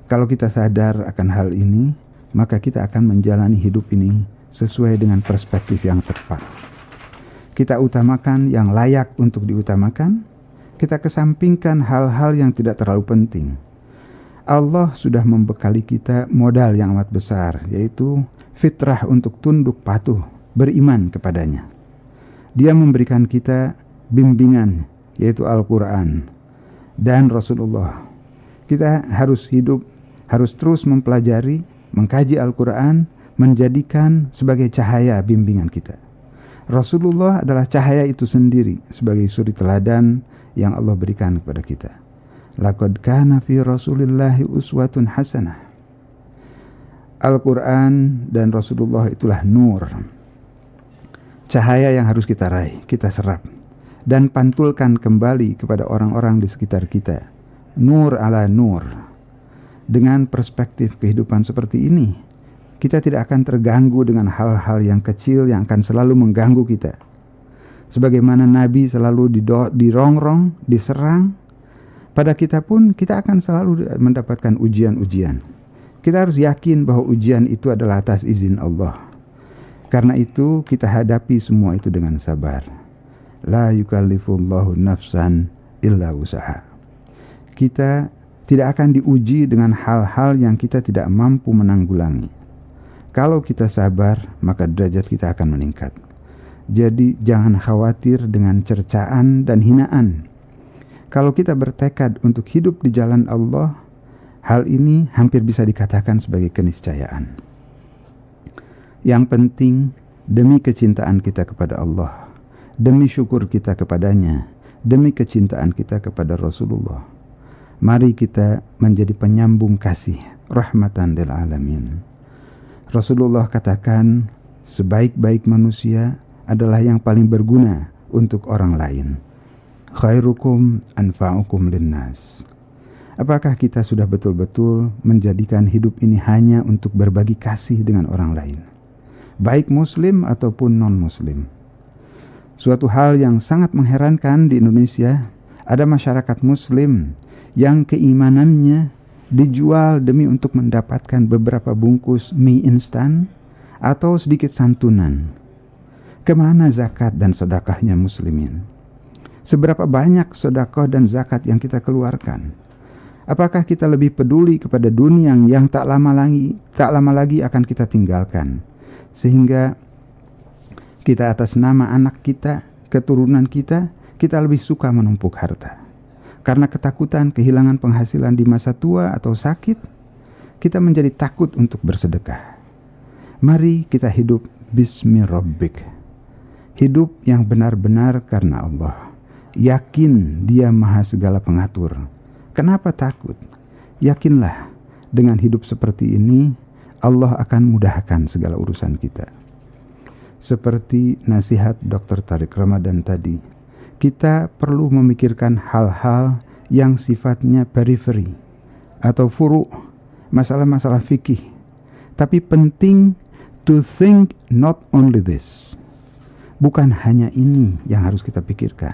Kalau kita sadar akan hal ini, maka kita akan menjalani hidup ini sesuai dengan perspektif yang tepat. Kita utamakan yang layak untuk diutamakan, kita kesampingkan hal-hal yang tidak terlalu penting. Allah sudah membekali kita modal yang amat besar, yaitu fitrah untuk tunduk patuh, beriman kepadanya. Dia memberikan kita bimbingan, yaitu Al-Quran dan Rasulullah. Kita harus hidup, harus terus mempelajari, mengkaji Al-Quran, menjadikan sebagai cahaya bimbingan kita. Rasulullah adalah cahaya itu sendiri sebagai suri teladan yang Allah berikan kepada kita. Laqad kana fi Rasulillahi uswatun hasanah. Al-Quran dan Rasulullah itulah nur, cahaya yang harus kita raih, kita serap, dan pantulkan kembali kepada orang-orang di sekitar kita. Nur ala nur. Dengan perspektif kehidupan seperti ini, kita tidak akan terganggu dengan hal-hal yang kecil yang akan selalu mengganggu kita. Sebagaimana Nabi selalu dirongrong, diserang, pada kita pun kita akan selalu mendapatkan ujian-ujian. Kita harus yakin bahwa ujian itu adalah atas izin Allah. Karena itu kita hadapi semua itu dengan sabar. La yukallifullahu nafsan illa usaha. Kita tidak akan diuji dengan hal-hal yang kita tidak mampu menanggulangi. Kalau kita sabar, maka derajat kita akan meningkat. Jadi jangan khawatir dengan cercaan dan hinaan. Kalau kita bertekad untuk hidup di jalan Allah, hal ini hampir bisa dikatakan sebagai keniscayaan. Yang penting, demi kecintaan kita kepada Allah, demi syukur kita kepadanya, demi kecintaan kita kepada Rasulullah, mari kita menjadi penyambung kasih, rahmatan lil alamin. Rasulullah katakan, sebaik-baik manusia adalah yang paling berguna untuk orang lain. Khairukum anfa'ukum linnas. Apakah kita sudah betul-betul menjadikan hidup ini hanya untuk berbagi kasih dengan orang lain, baik muslim ataupun non-muslim? Suatu hal yang sangat mengherankan di Indonesia, ada masyarakat muslim yang keimanannya dijual demi untuk mendapatkan beberapa bungkus mie instan atau sedikit santunan. Kemana zakat dan sedekahnya muslimin? Seberapa banyak sedekah dan zakat yang kita keluarkan? Apakah kita lebih peduli kepada dunia yang tak lama lagi akan kita tinggalkan, sehingga kita atas nama anak kita, keturunan kita lebih suka menumpuk harta? Karena ketakutan kehilangan penghasilan di masa tua atau sakit, kita menjadi takut untuk bersedekah. Mari kita hidup bismi rabbik. Hidup yang benar-benar karena Allah. Yakin Dia Maha segala pengatur. Kenapa takut? Yakinlah, dengan hidup seperti ini Allah akan mudahkan segala urusan kita. Seperti nasihat Dr. Tariq Ramadan tadi, kita perlu memikirkan hal-hal yang sifatnya periferi atau furu', masalah-masalah fikih. Tapi penting to think not only this. Bukan hanya ini yang harus kita pikirkan.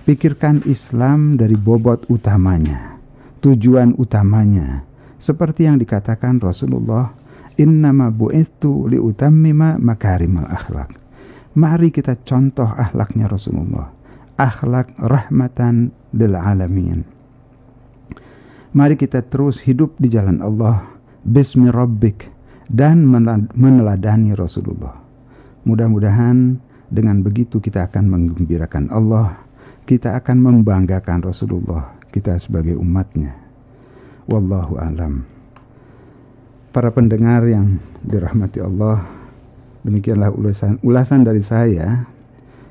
Pikirkan Islam dari bobot utamanya, tujuan utamanya. Seperti yang dikatakan Rasulullah, innama bu'ithu liutammima makarimal akhlak. Mari kita contoh akhlaknya Rasulullah, akhlak rahmatan lil alamin. Mari kita terus hidup di jalan Allah, bismi rabbik, dan meneladani Rasulullah. Mudah-mudahan dengan begitu kita akan menggembirakan Allah, kita akan membanggakan Rasulullah, kita sebagai umatnya. Wallahu alam. Para pendengar yang dirahmati Allah, demikianlah ulasan dari saya,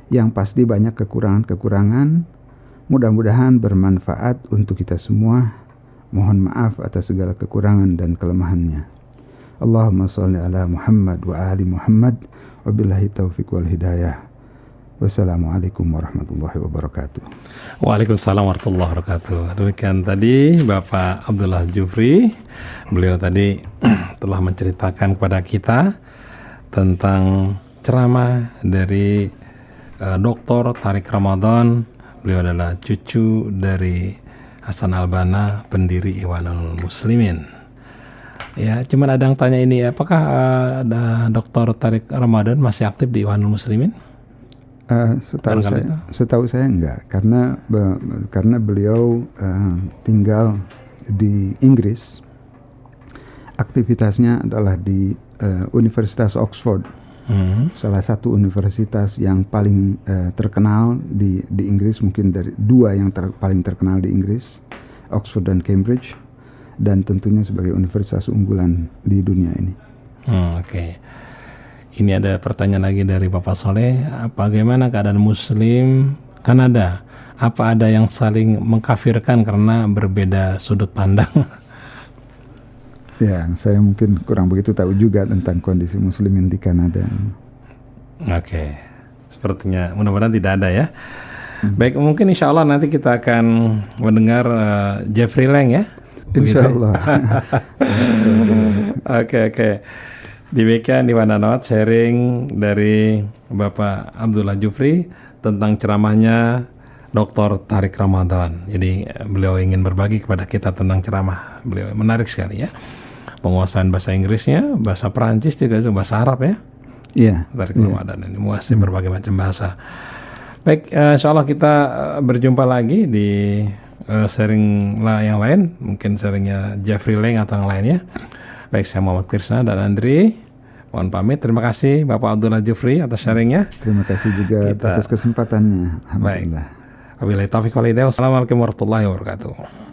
yang pasti banyak kekurangan-kekurangan. Mudah-mudahan bermanfaat untuk kita semua. Mohon maaf atas segala kekurangan dan kelemahannya. Allahumma sholli ala Muhammad wa ali Muhammad, wabillahi taufiq wal hidayah. Wassalamualaikum warahmatullahi wabarakatuh. Waalaikumsalam warahmatullahi wabarakatuh. Demikian tadi Bapak Abdullah Jufri. Beliau tadi telah menceritakan kepada kita tentang ceramah dari Dr. Tariq Ramadan. Beliau adalah cucu dari Hasan Albana, pendiri Ikhwanul Muslimin. Ya, cuman ada yang tanya ini, apakah Dr. Tariq Ramadan masih aktif di Ikhwanul Muslimin? Setahu saya enggak, karena beliau tinggal di Inggris. Aktivitasnya adalah di Universitas Oxford, salah satu universitas yang paling terkenal di Inggris, mungkin dari dua yang paling terkenal di Inggris, Oxford dan Cambridge, dan tentunya sebagai universitas unggulan di dunia ini. Oke. Ini ada pertanyaan lagi dari Bapak Soleh. Bagaimana keadaan Muslim Kanada? Apa ada yang saling mengkafirkan karena berbeda sudut pandang? Ya, saya mungkin kurang begitu tahu juga tentang kondisi Muslimin di Kanada. Oke, sepertinya mudah-mudahan tidak ada ya. Baik, mungkin insya Allah nanti kita akan mendengar Jeffrey Lang ya. Insya Allah. Oke. Demikian di Wananot sharing dari Bapak Abdullah Jufri tentang ceramahnya Dr. Tariq Ramadan. Jadi beliau ingin berbagi kepada kita tentang ceramah beliau. Menarik sekali ya. Penguasaan bahasa Inggrisnya, bahasa Perancis juga, bahasa Arab ya. Iya. Tariq Ramadan ini menguasai berbagai macam bahasa. Baik, insya Allah kita berjumpa lagi di sharing yang lain. Mungkin sharingnya Jeffrey Lang atau yang lainnya. Baik, saya Muhammad Krishna dan Andri. Mohon pamit. Terima kasih Bapak Abdullah Jufri atas sharingnya. Terima kasih juga atas kesempatannya. Alhamdulillah. Wabillahi taufiq wal hidayah. Wassalamualaikum warahmatullahi wabarakatuh.